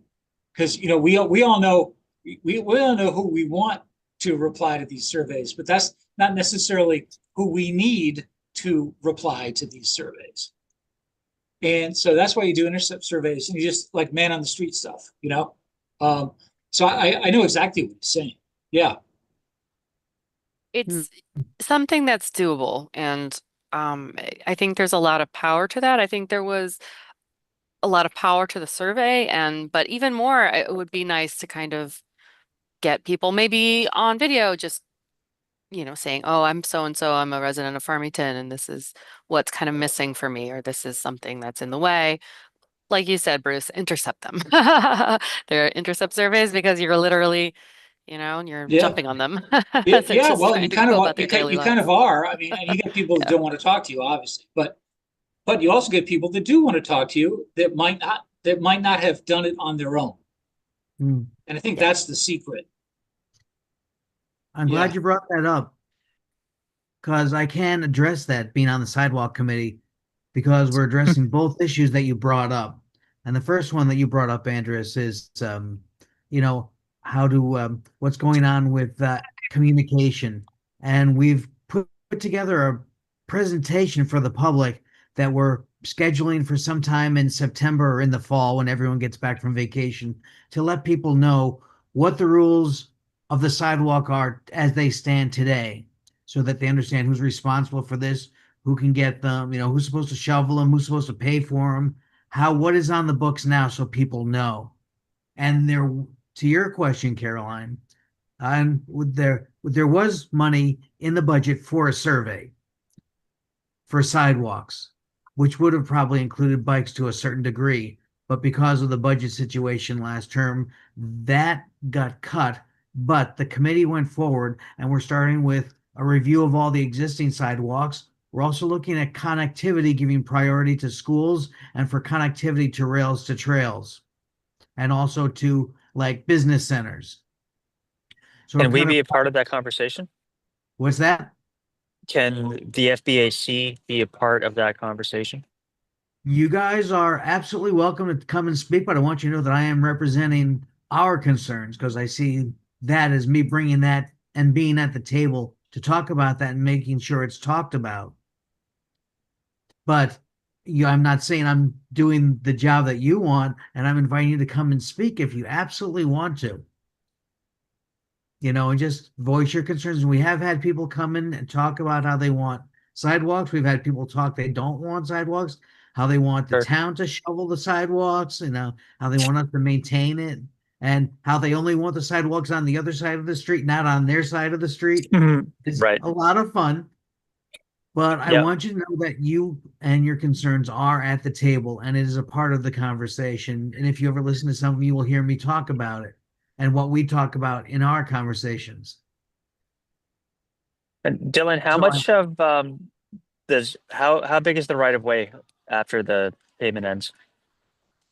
Because we all know who we want to reply to these surveys, but that's not necessarily who we need to reply to these surveys. And so that's why you do intercept surveys, and you just like man on the street stuff, so I know exactly what he's saying. Yeah. It's something that's doable, and I think there's a lot of power to that. I think there was a lot of power to the survey, but even more, it would be nice to kind of get people maybe on video, just saying, oh, I'm so and so, I'm a resident of Farmington, and this is what's kind of missing for me, or this is something that's in the way. Like you said, Bruce, intercept them. There are intercept surveys because you're literally, you're Yeah. jumping on them. Yeah, They're just well, trying you to kind go of about their daily you kind lives. of are. I mean, and you get people that Yeah. don't want to talk to you, obviously, but you also get people that do want to talk to you that might not have done it on their own. Mm. And I think Yeah. that's the secret. I'm glad Yeah. you brought that up, because I can address that being on the sidewalk committee, because we're addressing both issues that you brought up. And the first one that you brought up, Andreas, is how to what's going on with communication. And we've put together a presentation for the public that we're scheduling for sometime in September or in the fall, when everyone gets back from vacation, to let people know what the rules of the sidewalk are as they stand today, so that they understand who's responsible for this, who can get them, who's supposed to shovel them, who's supposed to pay for them, what is on the books now, so people know. And to your question, Caroline, there was money in the budget for a survey for sidewalks, which would have probably included bikes to a certain degree. But because of the budget situation last term, that got cut. But the committee went forward, and we're starting with a review of all the existing sidewalks. We're also looking at connectivity, giving priority to schools, and for connectivity to rails to trails, and also to like business centers. So Can we be a part of that conversation? What's that? Can the FBAC be a part of that conversation? You guys are absolutely welcome to come and speak, but I want you to know that I am representing our concerns, because I see that as me bringing that and being at the table to talk about that and making sure it's talked about. But, I'm not saying I'm doing the job that you want, and I'm inviting you to come and speak if you absolutely want to. And just voice your concerns. We have had people come in and talk about how they want sidewalks. We've had people talk they don't want sidewalks, how they want the Sure. town to shovel the sidewalks, how they want us to maintain it, and how they only want the sidewalks on the other side of the street, not on their side of the street. It's Right. a lot of fun. But I Yep. want you to know that you and your concerns are at the table and it is a part of the conversation. And if you ever listen to some of you will hear me talk about it and what we talk about in our conversations. And Dylan, how So much of how big is the right of way after the pavement ends?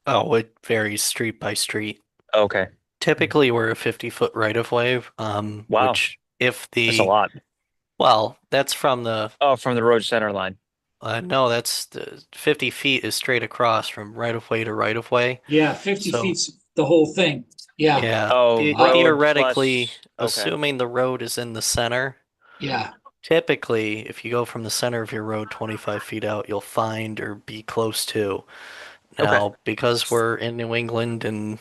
Oh, it varies street by street. Okay, Typically, we're a 50-foot right of way. Wow. Which if that's a the lot. well, that's from the Oh, from the road center line. no, that's the 50 feet is straight across from right of way to right of way. Yeah, 50 So- feet's the whole thing. Yeah, Yeah. Oh, road Theoretically, plus- okay. assuming the road is in the center, yeah. typically, if you go from the center of your road 25 feet out, you'll find or be close to. Okay. Now, because we're in New England and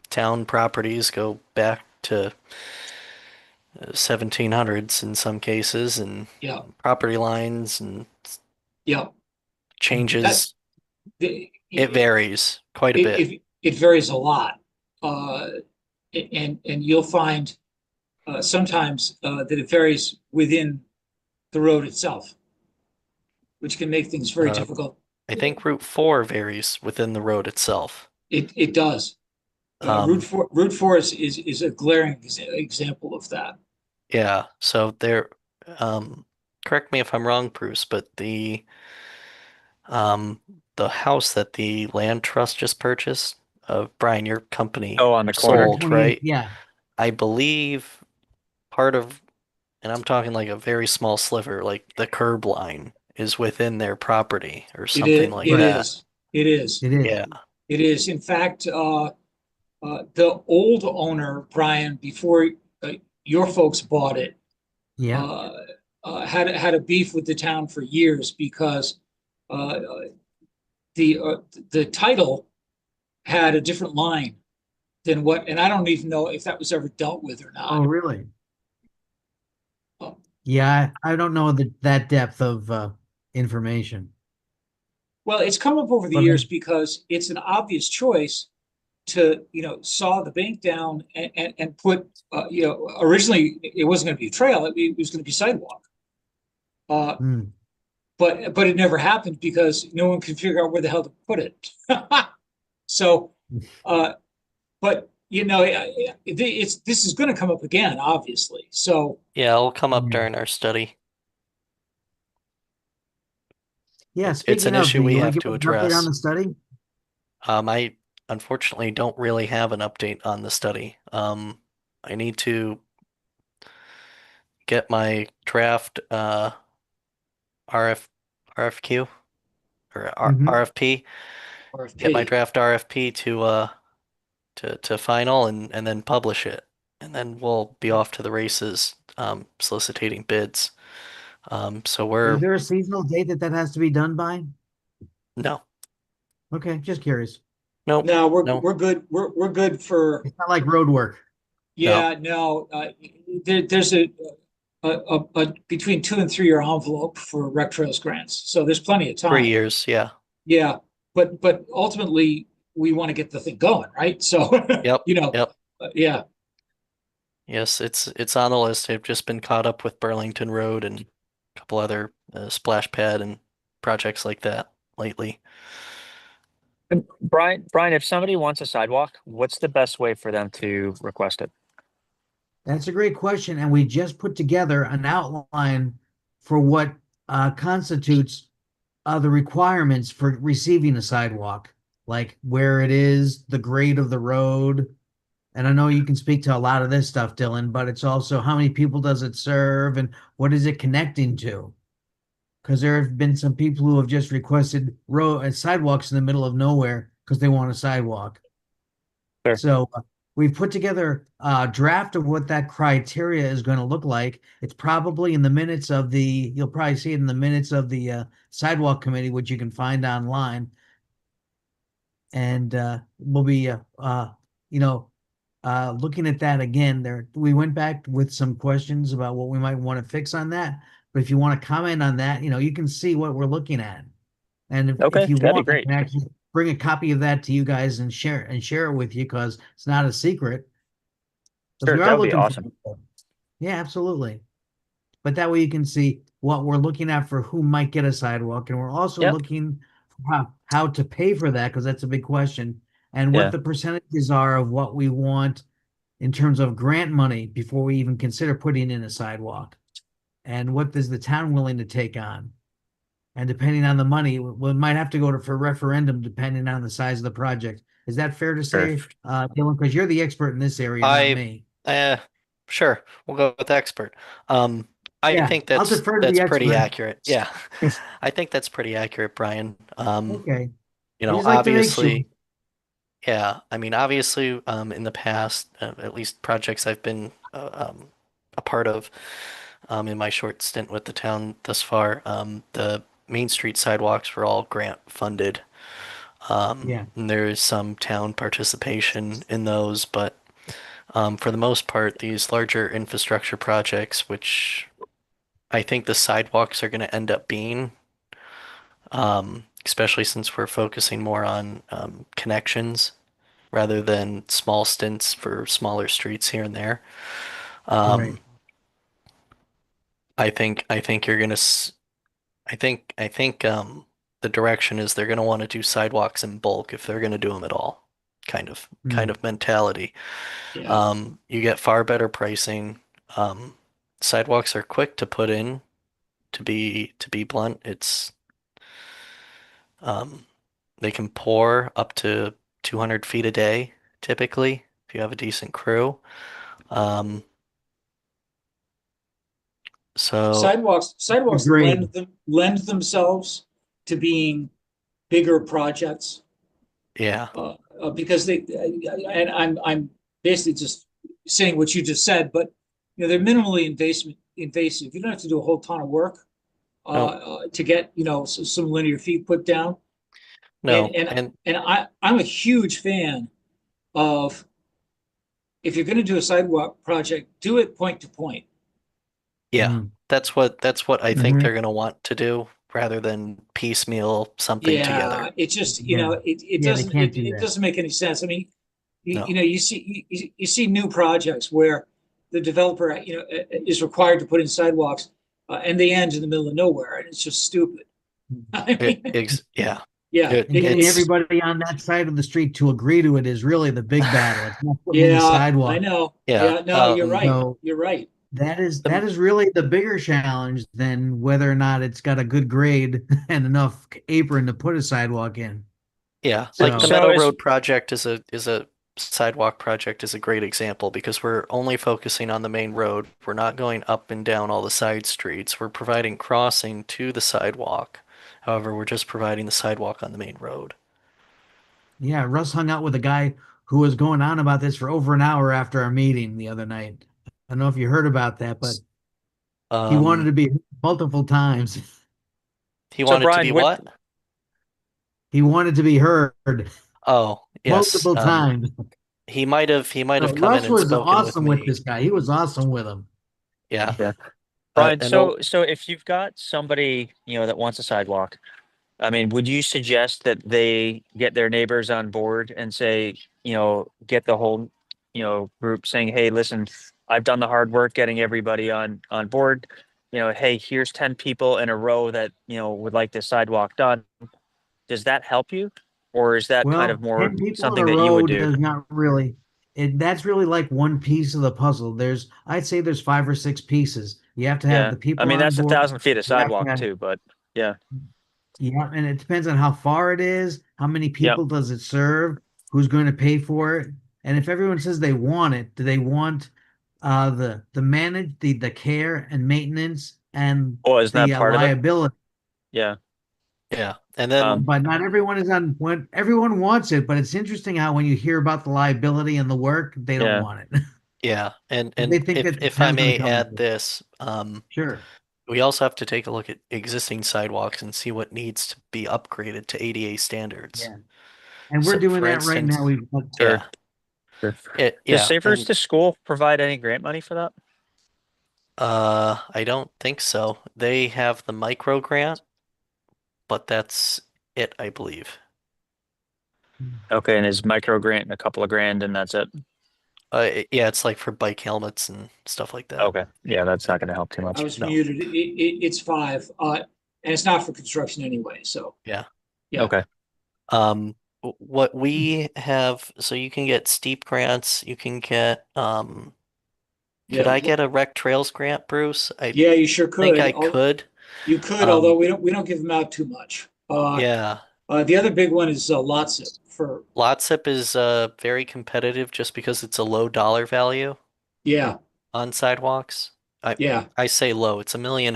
town properties go back to 1700s in some cases, and Yeah. property lines and Yeah. changes, The- it varies quite a It, bit. it varies a lot. And you'll find sometimes that it varies within the road itself, which can make things very Uh, difficult. I think Route 4 varies within the road itself. It does. Um, Route 4 is a glaring example of that. Yeah, so there, correct me if I'm wrong, Bruce, but the house that the land trust just purchased, Brian, your company Oh, on the corner. sold, right? Yeah. I believe part of, and I'm talking like a very small sliver, like the curb line is within their property or something like It that. is. It is. It is. Yeah, It is. In fact, the old owner, Brian, before your folks bought it, Yeah. had a beef with the town for years because the title had a different line than what, and I don't even know if that was ever dealt with or Oh, not. really? Oh. Yeah, I don't know that depth of information. Well, it's come up over the Okay. years because it's an obvious choice to, saw the bank down and put, originally it wasn't going to be a trail, it was going to be sidewalk. Hmm. But it never happened because no one could figure out where the hell to put it. So, but this is going to come up again, obviously. So yeah, it'll come up Yeah. during our study. Yeah, It's an speaking of, issue do we you want have to to give an update address. on the study? I unfortunately don't really have an update on the study. I need to get my draft RFQ or Mhm. RFP. RFP. Get my draft RFP to final and then publish it, and then we'll be off to the races, soliciting bids. So we're Is there a seasonal date that has to be done by? no, Okay, just curious. nope, No, no. we're good. We're good for, It's not like road work. yeah, no, there's a between 2 and 3 year envelope for Rec Trails grants. So there's plenty of time. 3 years, yeah. Yeah, but ultimately we want to get the thing going, right? So, Yep, yep. Yeah, Yes, it's on the list. I've just been caught up with Burlington Road and a couple other splash pad and projects like that lately. And Brian, if somebody wants a sidewalk, what's the best way for them to request it? That's a great question, and we just put together an outline for what constitutes the requirements for receiving a sidewalk, like where it is, the grade of the road. And I know you can speak to a lot of this stuff, Dylan, but it's also how many people does it serve and what is it connecting to? Because there have been some people who have just requested sidewalks in the middle of nowhere because they want a sidewalk. Sure. So we've put together a draft of what that criteria is going to look like. It's probably in the minutes of the, you'll probably see it in the minutes of the sidewalk committee, which you can find online. And we'll be, you know, looking at that again. There, we went back with some questions about what we might want to fix on that. But if you want to comment on that, you can see what we're looking at. And Okay, if you that'd be want, I great. can actually bring a copy of that to you guys and share it with you because it's not a secret. 'Cause Sure, we that are would be looking awesome. yeah, absolutely. But that way you can see what we're looking at for who might get a sidewalk, and we're also Yep. looking for how to pay for that because that's a big question, and Yeah. what the percentages are of what we want in terms of grant money before we even consider putting in a sidewalk, and what is the town willing to take on. And depending on the money, we might have to go for referendum depending on the size of the project. Is that fair to Sure. say, Dylan? Because you're the expert in this area, not I me. Sure, we'll go with expert. I Yeah, think I'll that's defer to the pretty expert. accurate. Yeah, I think that's pretty accurate, Brian. Okay. You I know, just like to make sure. obviously, yeah. I mean, obviously, in the past, at least projects I've been a part of, in my short stint with the town thus far, the Main Street sidewalks were all grant funded. Yeah. And there is some town participation in those, but for the most part, these larger infrastructure projects, which I think the sidewalks are going to end up being, especially since we're focusing more on connections rather than small stints for smaller streets here and there. Right. Um, I think you're gonna I think the direction is they're gonna want to do sidewalks in bulk if they're gonna do them at all. Kind Mm. of mentality. Yeah. You get far better pricing. Um, Sidewalks are quick to put in, to be blunt. Um, they can pour up to 200 feet a day, typically, if you have a decent crew. Um, so Sidewalks Agreed. lend themselves to being bigger projects, yeah, because and I'm basically just saying what you just said, but they're minimally invasive. You don't have to do a whole ton of work no, to get some linear feet put down. no, And I'm a huge fan of, if you're going to do a sidewalk project, do it point to point. yeah, Mm. that's what I think Mhm. they're gonna want to do rather than piecemeal something together. Yeah, it just Yeah. it Yeah, they doesn't can't do it that. doesn't make any sense. I mean, No, you see new projects where the developer is required to put in sidewalks, and they end in the middle of nowhere, and it's just stupid. I it, mean, ex yeah, yeah, it, And getting it's it's everybody on that side of the street to agree to it is really the big battle. It's not putting in the yeah, I sidewalk. know. yeah. Yeah, no, you're right. So You're right. that is really the bigger challenge than whether or not it's got a good grade and enough apron to put a sidewalk in. Yeah, like the So Meadow is Road project is a sidewalk project is a great example because we're only focusing on the main road. We're not going up and down all the side streets. We're providing crossing to the sidewalk. However, we're just providing the sidewalk on the main road. yeah, Russ hung out with a guy who was going on about this for over an hour after our meeting the other night. I don't know if you heard about that, but he wanted Um, to be multiple times. he so wanted to Brian, be with what? He wanted to be heard Oh, yes. multiple times. He might have come in Russ and was spoken with awesome with me. this guy. He was awesome with him. Yeah. Yeah. Brian, And oh, so if you've got somebody, that wants a sidewalk, I mean, would you suggest that they get their neighbors on board and say, get the whole, group saying, hey, listen, I've done the hard work getting everybody on board. Hey, here's 10 people in a row that, would like this sidewalk done. Does that help you? Or is that kind of Well, more 10 people in something a that you would row do? does not really that's really like one piece of the puzzle. I'd say there's 5 or 6 pieces. You have to have Yeah. the I people mean, on that's a board. 1,000 feet of You have to sidewalk have, too, but yeah. yeah, and it depends on how far it is, how many Yep. people does it serve, who's going to pay for it. And if everyone says they want it, do they want the care and maintenance and Oh, isn't that the part of it? liability? Yeah. Yeah. And then But not everyone is on when everyone wants it, but it's interesting how when you hear about the liability and the work, they don't Yeah. want it. yeah, and They think that the if I town's gonna may come. add this, Sure. we also have to take a look at existing sidewalks and see what needs to be upgraded to ADA standards. Yeah. And we're So, doing for that right now. instance, Sure. yeah, Sure. it, Does yeah, Safe Routes and to School provide any grant money for that? I don't think so. They have the micro grant, but that's it, I believe. Okay, and is micro grant and a couple of grand and that's it? Yeah, it's like for bike helmets and stuff like that. Okay, yeah, that's not gonna help too I much. was No. muted. It's 5, and it's not for construction anyway, so. Yeah. Yeah. Okay, What we have, so you can get steep grants, you can get, could Yeah. I get a rec trails grant, Bruce? I Yeah, you sure think could. I could. You could, Um, although we don't give them out too much. Yeah, The other big one is LOTSIP for, LOTSIP is very competitive just because it's a low dollar value yeah, on sidewalks. yeah. I say low, it's $1.5 million.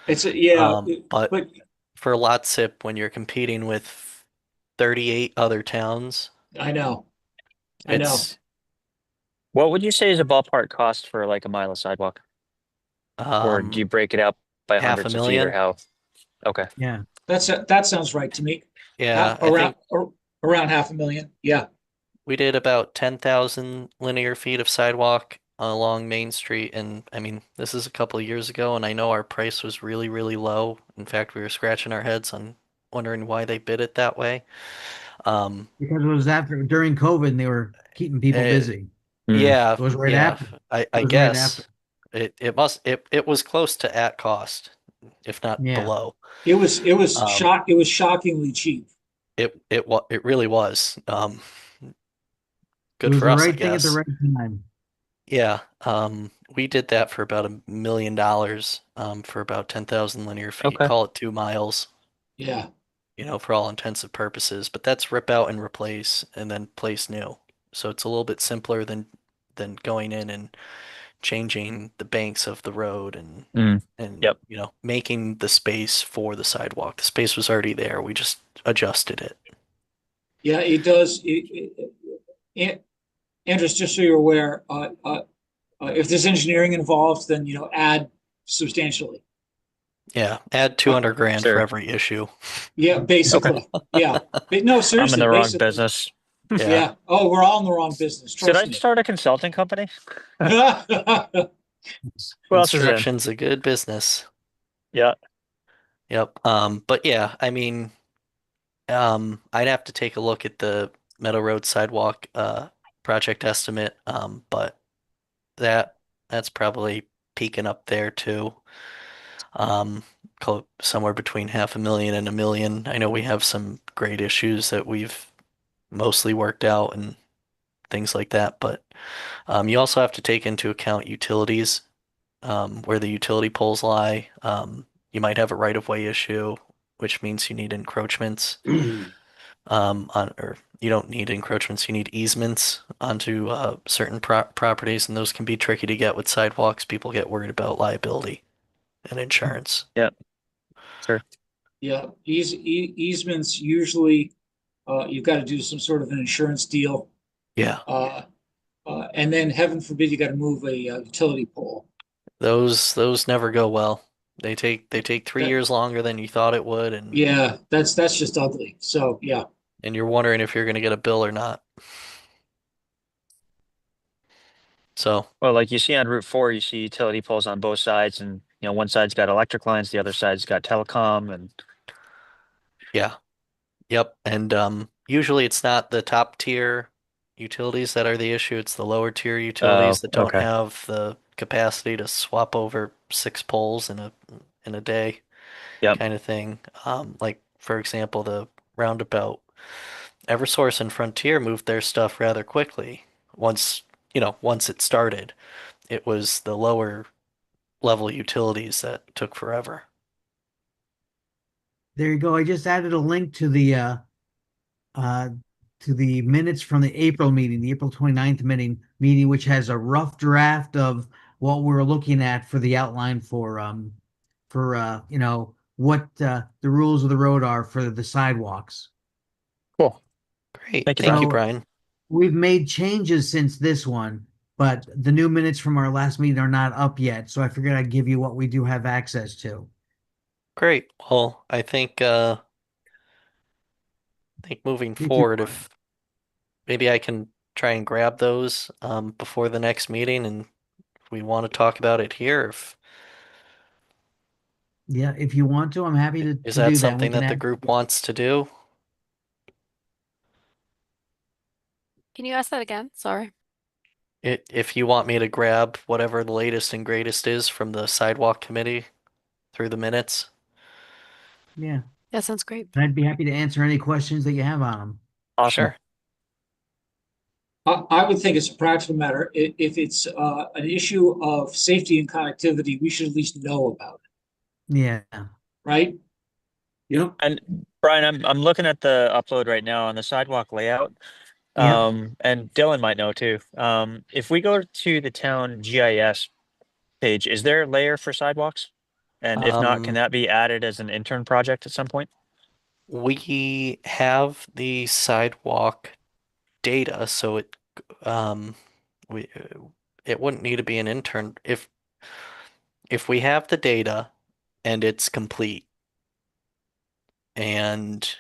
Yeah, But but for LOTSIP, when you're competing with 38 other towns, I know. I know. it's what would you say is a ballpark cost for like a mile of sidewalk? Or do you break it out by hundreds of feet or $500,000. how? Okay, Yeah. That sounds right to me. Yeah, I Around think around 500,000. Yeah. we did about 10,000 linear feet of sidewalk along Main Street. And I mean, this is a couple of years ago, and I know our price was really, really low. In fact, we were scratching our heads on wondering why they bid it that way. Because it was after during COVID and they were keeping people eh, busy. yeah, It was right yeah, after. I It was right guess after. it was close to at cost, if not Yeah. below. It was Um, it was shockingly cheap. it really was. It Good was for the us, I right thing at the guess. right time. Yeah, we did that for about $1 million, for about 10,000 linear feet. okay, Call it 2 miles, Yeah. for all intensive purposes. But that's rip out and replace and then place new. So it's a little bit simpler than going in and changing the banks of the road and Mm, and yep. making the space for the sidewalk. The space was already there. We just adjusted it. Yeah, it does. Andrews, just so you're aware, if there's engineering involved, then add substantially. Yeah, add 200 grand for Sure. every issue. Yeah, basically. Yeah. But no, I'm in seriously, the wrong basically. business. Yeah. Yeah. Oh, we're all in the wrong business. Should I Trust me. start a consulting company? Who else is in? Construction's a good business. Yeah, Yep. But yeah, I mean, I'd have to take a look at the Meadow Road sidewalk project estimate. But that's probably peaking up there too. Somewhere between 500,000 and 1 million. I know we have some grade issues that we've mostly worked out and things like that, but you also have to take into account utilities, where the utility poles lie. You might have a right-of-way issue, which means you need encroachments. Or you don't need encroachments, you need easements onto certain properties, and those can be tricky to get with sidewalks. People get worried about liability and insurance. yeah, sure. Yeah, easements usually, you've got to do some sort of an insurance deal. Yeah, And then heaven forbid you got to move a utility pole. those never go well. They take 3 That- years longer than you thought it would, and Yeah, that's just ugly. So yeah, you're wondering if you're going to get a bill or not. So Well, like you see on Route 4, you see utility poles on both sides, and one side's got electric lines, the other side's got telecom, and yeah, yep. And usually it's not the top tier utilities that are the issue. It's the lower tier utilities that don't okay. have the capacity to swap over 6 poles in a day, Yep. kind of thing. Like for example, the roundabout, Eversource and Frontier moved their stuff rather quickly. Once it started, it was the lower level utilities that took forever. There you go. I just added a link to the minutes from the April meeting, the April 29th meeting, which has a rough draft of what we're looking at for the outline for what the rules of the road are for the sidewalks. Cool. Great. Thank you, Thank you, Brian. Brian. We've made changes since this one, but the new minutes from our last meeting are not up yet. So I figured I'd give you what we do have access to. Great. Well, I think moving Thank you, forward, Brian. if maybe I can try and grab those before the next meeting, and if we want to talk about it here, if Yeah, if you want to, I'm happy to is do that that. We something can that the add- group wants to do? Can you ask that again? Sorry. If you want me to grab whatever the latest and greatest is from the sidewalk committee through the minutes. Yeah, That sounds great. I'd be happy to answer any questions that you have on them. Awesome. Sure. I would think it's a practical matter. If it's an issue of safety and connectivity, we should at least know about it, Yeah. right? Yep. And Brian, I'm looking at the upload right now on the sidewalk layout. Yeah. And Dylan might know too. If we go to the town GIS page, is there a layer for sidewalks? And if not, can Um, that be added as an intern project at some point? We have the sidewalk data, so we it wouldn't need to be an intern if we have the data and it's complete, and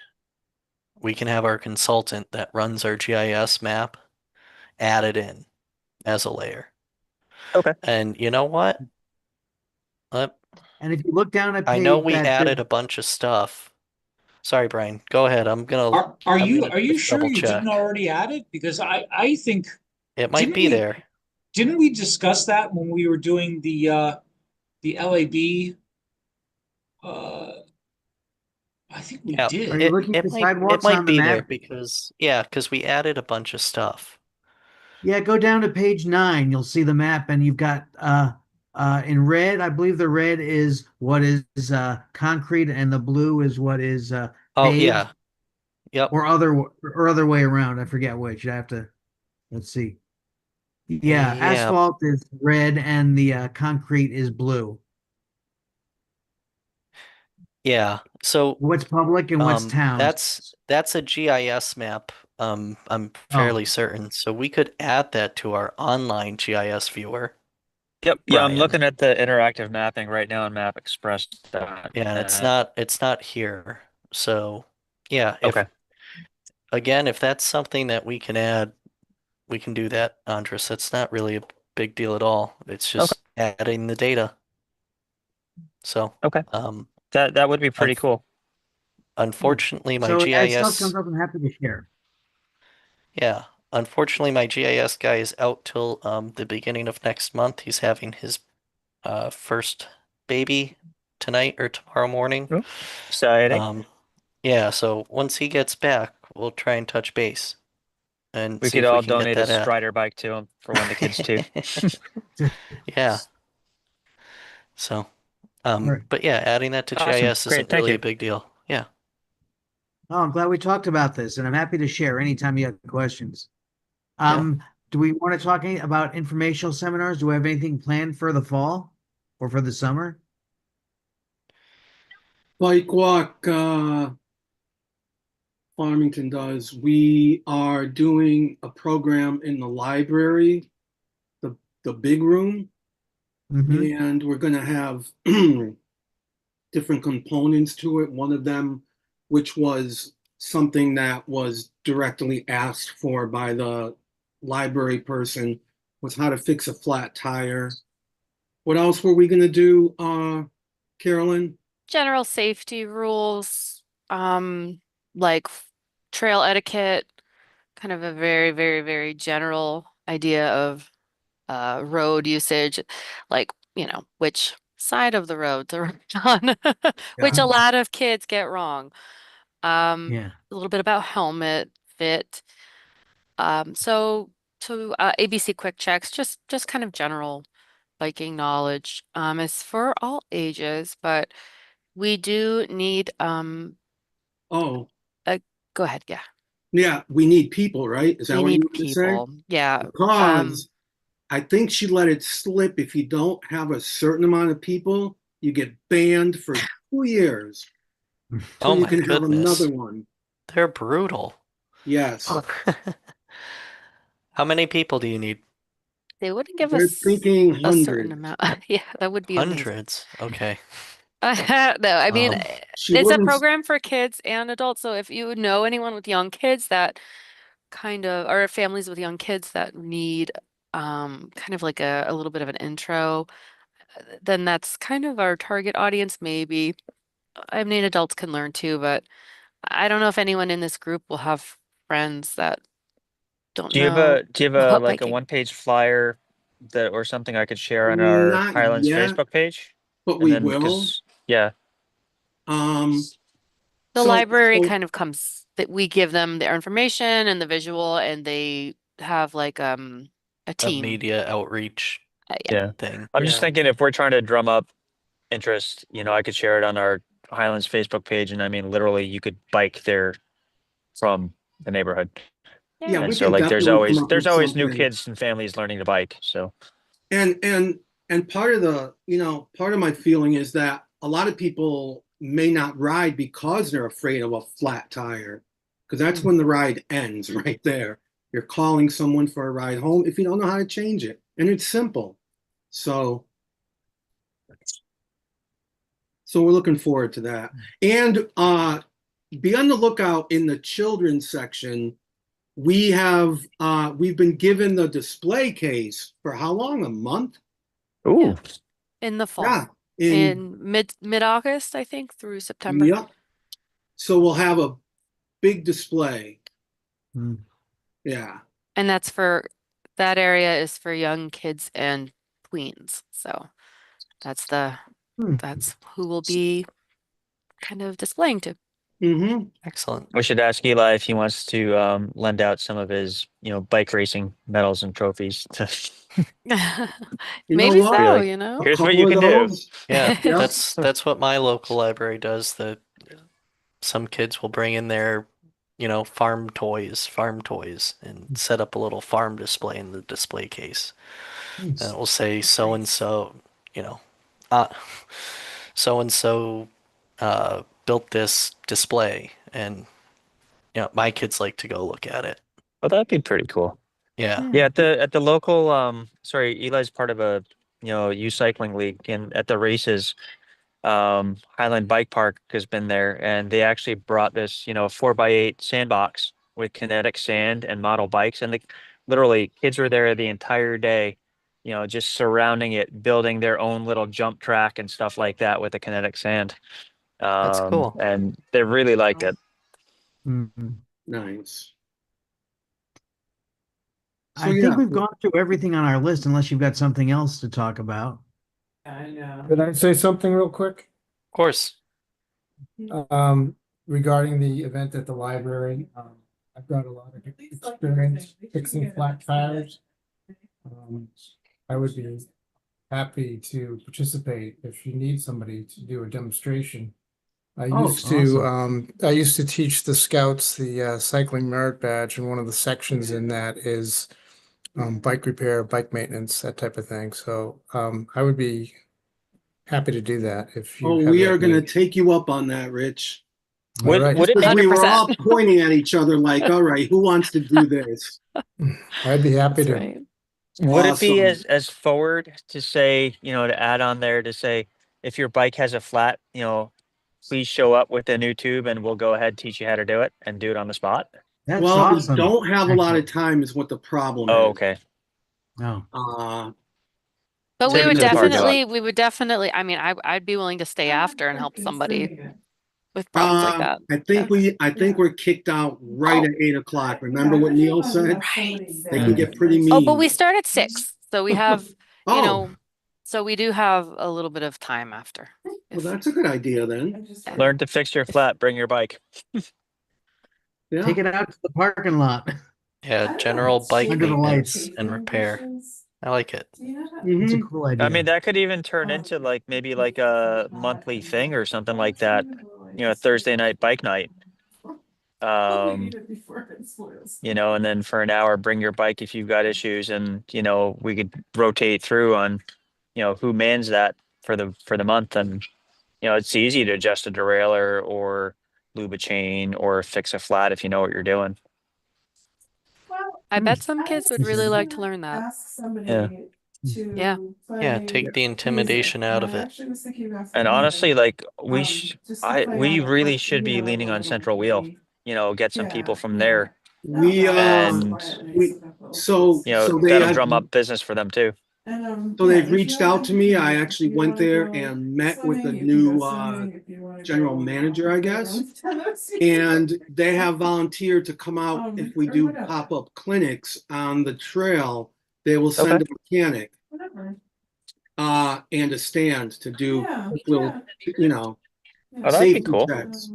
we can have our consultant that runs our GIS map added in as a layer. Okay. And you know what? And if you look down at I know page we that added a bunch of stuff. Sorry, Brian. Go ahead. Are I'm you gonna are you just sure double you check. didn't already add it? Because I think It might didn't be we- there. didn't we discuss that when we were doing the LAB? I think we Yeah, did. Are you looking at the it sidewalks might on the be there map? because we added a bunch of stuff. Yeah, go down to page 9. You'll see the map, and you've got in red. I believe the red is what is concrete, and the blue is what is Oh paved, yeah. Yep. or other way around. I forget which. I have to. Let's see. Yeah, Yeah. asphalt is red, and the concrete is blue. Yeah. So What's public and what's town? that's a GIS map. I'm Oh. fairly certain. So we could add that to our online GIS viewer. Yep. Yeah, I'm Brian. looking at the interactive mapping right now on Map Express. Yeah, and it's not here. So yeah, Okay. if that's something that we can add, we can do that, Andres. That's not really a big deal at all. It's just adding the data. So Okay. um That would be pretty Unf- cool. unfortunately my So as stuff GIS comes up, I'm happy to share. Yeah, unfortunately, my GIS guy is out till the beginning of next month. He's having his first baby tonight or tomorrow morning. Oh, exciting. Yeah, so once he gets back, we'll try and touch base and We see could if we all can get donate a that ad. Strider bike to him for one of the kids too. Yeah. So, Right. but yeah, adding that to Awesome. GIS Great. isn't Thank really you. a big deal. Yeah. Oh, I'm glad we talked about this, and I'm happy to share anytime you have questions. Do we want to talk about informational seminars? Do we have anything planned for the fall or for the summer? Bike walk, Farmington does. We are doing a program in the library, the big room, Mhm. and we're going to have different components to it. One of them, which was something that was directly asked for by the library person, was how to fix a flat tire. What else were we going to do, Carolyn? General safety rules, like trail etiquette, kind of a very, very, very general idea of road usage, like, which side of the road to ride on, which a lot of kids get wrong. Yeah. A little bit about helmet fit. So to ABC quick checks, just kind of general biking knowledge. It's for all ages, but we do need Oh, go ahead, yeah. yeah, we need people, right? Is that We what you need were going to say? people. Yeah. Because I think she let it slip. If you don't have a certain amount of people, you get banned for 2 years. So Oh you my can have goodness. another one. They're brutal. Yes. How many people do you need? They wouldn't give They're us thinking a certain 100. amount. Yeah, that would be amazing. Hundreds. Okay. No, I mean, Um, She it's a wouldn't. program for kids and adults. So if you know anyone with young kids that kind of, or families with young kids that need kind of like a little bit of an intro, then that's kind of our target audience, maybe. I mean, adults can learn too, but I don't know if anyone in this group will have friends that don't know Do you have a about like a biking. one-page flyer that or something I could share on our Not Highlands yet, Facebook page? but And we then will. because yeah, Um, The so- library so- kind of comes that we give them their information and the visual, and they have like a a team. media outreach yeah. thing. I'm just Yeah. thinking if we're trying to drum up interest, I could share it on our Highlands Facebook page, and I mean literally you could bike there from the neighborhood. Yeah, And we so can like there's definitely come up always with new something. kids and families learning to bike. So And part of the, part of my feeling is that a lot of people may not ride because they're afraid of a flat tire, because that's when the ride ends right there. You're calling someone for a ride home if you don't know how to change it, and it's simple. So we're looking forward to that. And be on the lookout in the children's section. We've been given the display case for how long? A month? ooh, In the fall. Yeah. In mid-August, I think, through September. Yep. So we'll have a big display. Hmm. Yeah. And that area is for young kids and tweens. So that's Hmm. that's who we'll be kind of displaying to. Mm-hmm. Excellent. we should ask Eli if he wants to lend out some of his bike racing medals and trophies to You know Maybe what? so, Really? you know? Here's what Couple you of can do. those. Yeah, Yeah. that's what my local library does. Some kids will bring in their, farm toys, and set up a little farm display in the display case. And it will say so and so, uh, so and so built this display, and my kids like to go look at it. Well, that'd be pretty cool. Yeah. Yeah, at the local sorry, Eli's part of a youth cycling league, and at the races, Highland Bike Park has been there, and they actually brought this 4x8 sandbox with kinetic sand and model bikes, and literally kids were there the entire day, just surrounding it, building their own little jump track and stuff like that with the kinetic sand. That's cool. And they really liked it. Mhm. Nice. So, I yeah. think we've gone through everything on our list, unless you've got something else to talk about. Could I say something real quick? Of course. Regarding the event at the library, I've got a lot of experience fixing flat tires. I would be happy to participate if you need somebody to do a demonstration. I used to teach the scouts the cycling merit badge, and one of the sections in that is bike repair, bike maintenance, that type of thing. So I would be happy to do that if you Oh, have we that are going to need. take you up on that, Rich. All right. Would it Because be we were all 100%. pointing at each other like, all right, who wants to do this? I'd be happy That's to. right. Would it be Awesome. as forward to say, to add on there to say, if your bike has a flat, please show up with a new tube and we'll go ahead, teach you how to do it and do it on the spot? That's Well, awesome. we don't have a lot of Actually. time is what the problem Oh, is. okay. No. But Take it to the parking lot. we would definitely, I mean, I'd be willing to stay after and help somebody with problems like that. I think we're kicked out right at 8 o'clock. Remember what Neil said? They can get pretty mean. Oh, but we start at 6, so we have, Oh, so we do have a little bit of time after. well, that's a good idea then. Learn to fix your flat, bring your bike. Yeah. Take it out to the parking lot. Yeah, general bike Under the maintenance lights. and repair. I like it. It's a Mhm. cool idea. I mean, that could even turn into like maybe like a monthly thing or something like that. Thursday night bike night. And then for an hour, bring your bike if you've got issues, and we could rotate through on, who mans that for the month, and You know, it's easy to adjust a derailleur or lube a chain or fix a flat if you know what you're doing. I Hmm. bet some kids would really like to learn that. Yeah. Yeah. Yeah, take the intimidation out of it. And honestly, like we really should be leaning on Central Wheel, you know, get some people from there, We And- so you know, so they that'll have, drum up business for them too. so they've reached out to me. I actually went there and met with the new general manager, I guess. And they have volunteered to come out if we do pop-up clinics on the trail. They will send a mechanic and a stand to do, will, you know, Oh, that'd be safety cool. checks.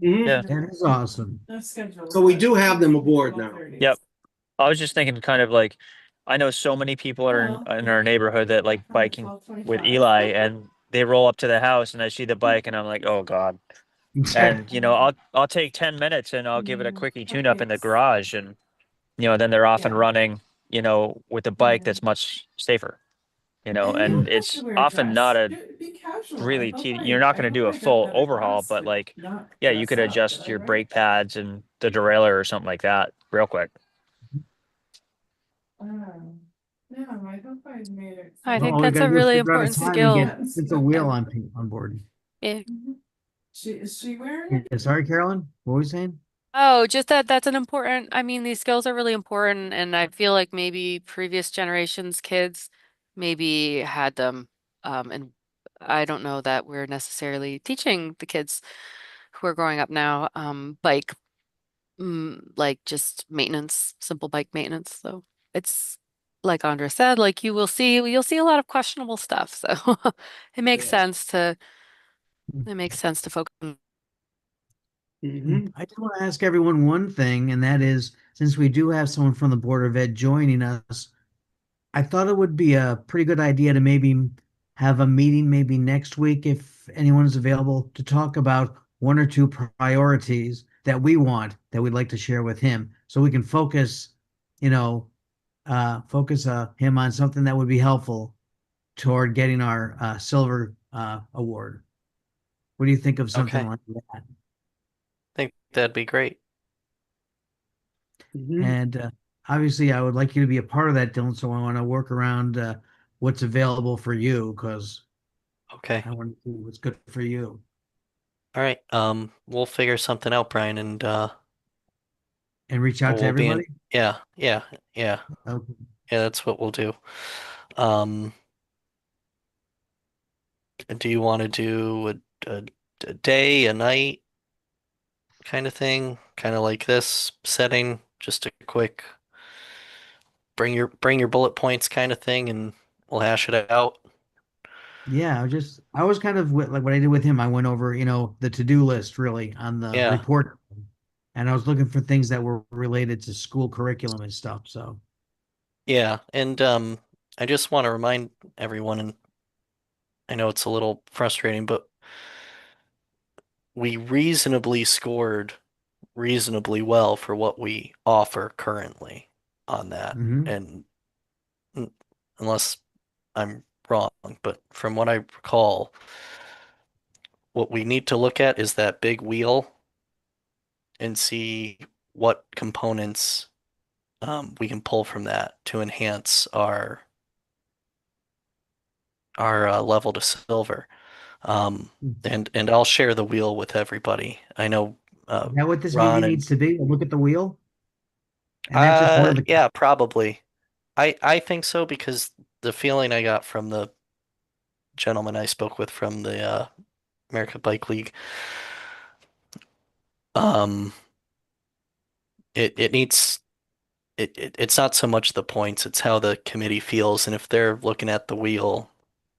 Mhm. Yeah. That is awesome. So we do have them aboard now. Yep. I was just thinking kind of like, I know so many people are in our neighborhood that like biking with Eli, and they roll up to the house and I see the bike and I'm like, oh God. And you know, I'll take 10 minutes and I'll give it a quickie tune up in the garage, and you know, then they're off and running, you know, with a bike that's much safer, you know, and it's often not a really you're not going to do a full overhaul, but like, yeah, you could adjust your brake pads and the derailleur or something like that real quick. I All think we that's gotta a do is really figure out a important time and skill. get It's a wheel on board. Yeah. Is she wearing Yeah, sorry, Carolyn, what were we saying? Oh, just that's an important, I mean, these skills are really important, and I feel like maybe previous generations kids maybe had them, and I don't know that we're necessarily teaching the kids who are growing up now, bike, like just maintenance, simple bike maintenance. So it's like Andra said, like you'll see a lot of questionable stuff. So it makes Yes. sense to focus on. Mhm. I just want to ask everyone one thing, and that is, since we do have someone from the Board of Ed joining us, I thought it would be a pretty good idea to maybe have a meeting maybe next week if anyone's available to talk about one or two priorities that we want that we'd like to share with him, so we can focus, you know, focus him on something that would be helpful toward getting our silver award. What do you think of something Okay. like that? I think that'd be great. Mhm. And obviously, I would like you to be a part of that, Dylan. So I want to work around what's available for you because Okay. I want to see what's good for you. All right. We'll figure something out, Brian, and And reach out to we'll be in. everybody. Yeah. Okay. Yeah, that's what we'll do. Um, do you want to do a day, a night kind of thing? Kind of like this setting, just a quick bring your bullet points kind of thing, and we'll hash it out. Yeah, I was kind of like what I did with him. I went over, the to-do list really on the Yeah. report, and I was looking for things that were related to school curriculum and stuff. So Yeah, and I just want to remind everyone, and I know it's a little frustrating, but we reasonably scored reasonably well for what we offer currently on that. mhm. And unless I'm wrong, but from what I recall, what we need to look at is that big wheel and see what components we can pull from that to enhance our level to silver. And I'll share the wheel with everybody. I know Is that what this Ron meeting and needs to be? Look at the wheel, and that's just one of the. yeah, probably. I think so because the feeling I got from the gentleman I spoke with from the America Bike League, um, it needs it's not so much the points, it's how the committee feels, and if they're looking at the wheel,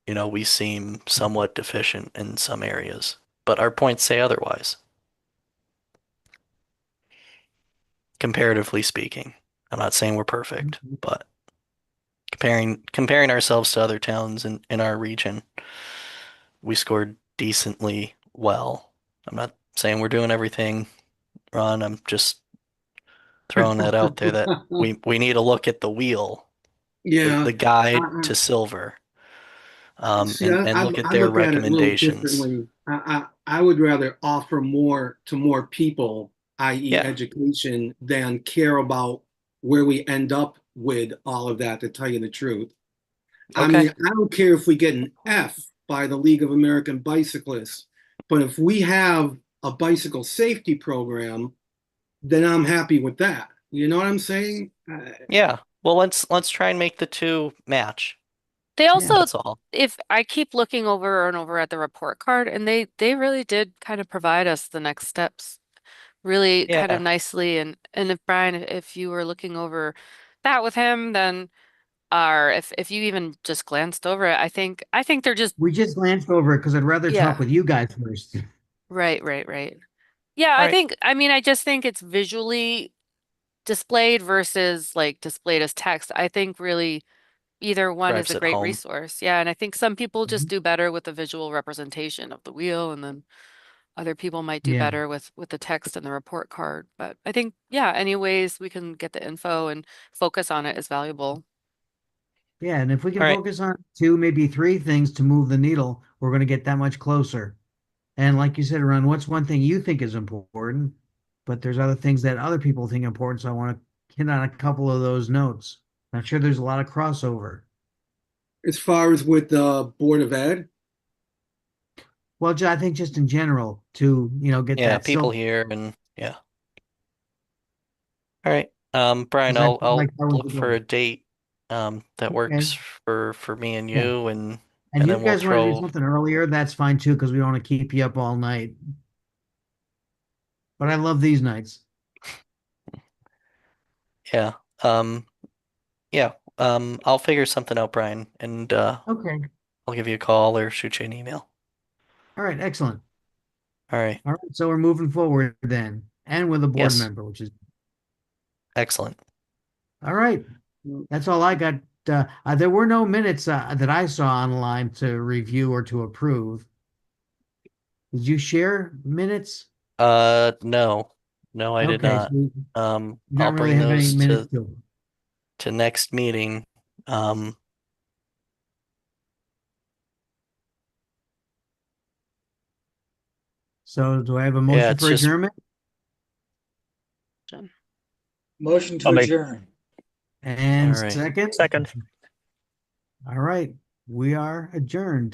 we seem somewhat deficient in some areas, but our points say otherwise. Comparatively speaking, I'm not saying we're perfect, but comparing ourselves to other towns in our region, we scored decently well. I'm not saying we're doing everything, Ron. I'm just throwing that out there that we need to look at the wheel, Yeah. the guide to silver, See, and look at I their look at it a little recommendations. differently. I would rather offer more to more people, i.e. Yeah. education, than care about where we end up with all of that, to tell you the truth. I Okay. mean, I don't care if we get an F by the League of American Bicyclists, but if we have a bicycle safety program, then I'm happy with that. You know what I'm saying? Yeah. Well, let's try and make the two match. They also, That's all. if I keep looking over and over at the report card, and they really did kind of provide us the next steps really kind of Yeah. nicely. And if Brian, if you were looking over that with him, then or if you even just glanced over it, I think they're just We just glanced over it because I'd rather Yeah. talk with you guys first. right. Yeah, All I right. think I just think it's visually displayed versus like displayed as text. I think really either one is Drives a it great home. resource. Yeah, and I think some people just Mhm. do better with the visual representation of the wheel, and then other people might do Yeah. better with the text and the report card. But I think, yeah, any ways we can get the info and focus on it is valuable. Yeah, and if we can All right. focus on two, maybe three things to move the needle, we're going to get that much closer. And like you said, Ron, what's one thing you think is important, but there's other things that other people think important. So I want to hit on a couple of those notes. I'm sure there's a lot of crossover. As far as with the Board of Ed, Well, I think just in general to, get Yeah, that people silk. here and yeah. All right. Brian, 'Cause I feel I'll like that was look the for a goal. date that Okay. works for me and Yeah. you And and you then we'll guys want to do throw something earlier, that's fine too, because we don't want to keep you up all night. But I love these nights. yeah. Um yeah. I'll figure something out, Brian, and Okay. I'll give you a call or shoot you an email. All right. Excellent. All right. All right. So we're moving forward then, and with a board Yes. member, which is Excellent. all right. That's all I got. There were no minutes that I saw online to review or to approve. Did you share minutes? No. No, I did Okay, so not. you I'll don't really bring have any those minutes to. to next meeting. Um So do I have a yeah, motion it's for just adjournment? Motion to I'll make- adjourn. And all right. second? Second. All right, we are adjourned.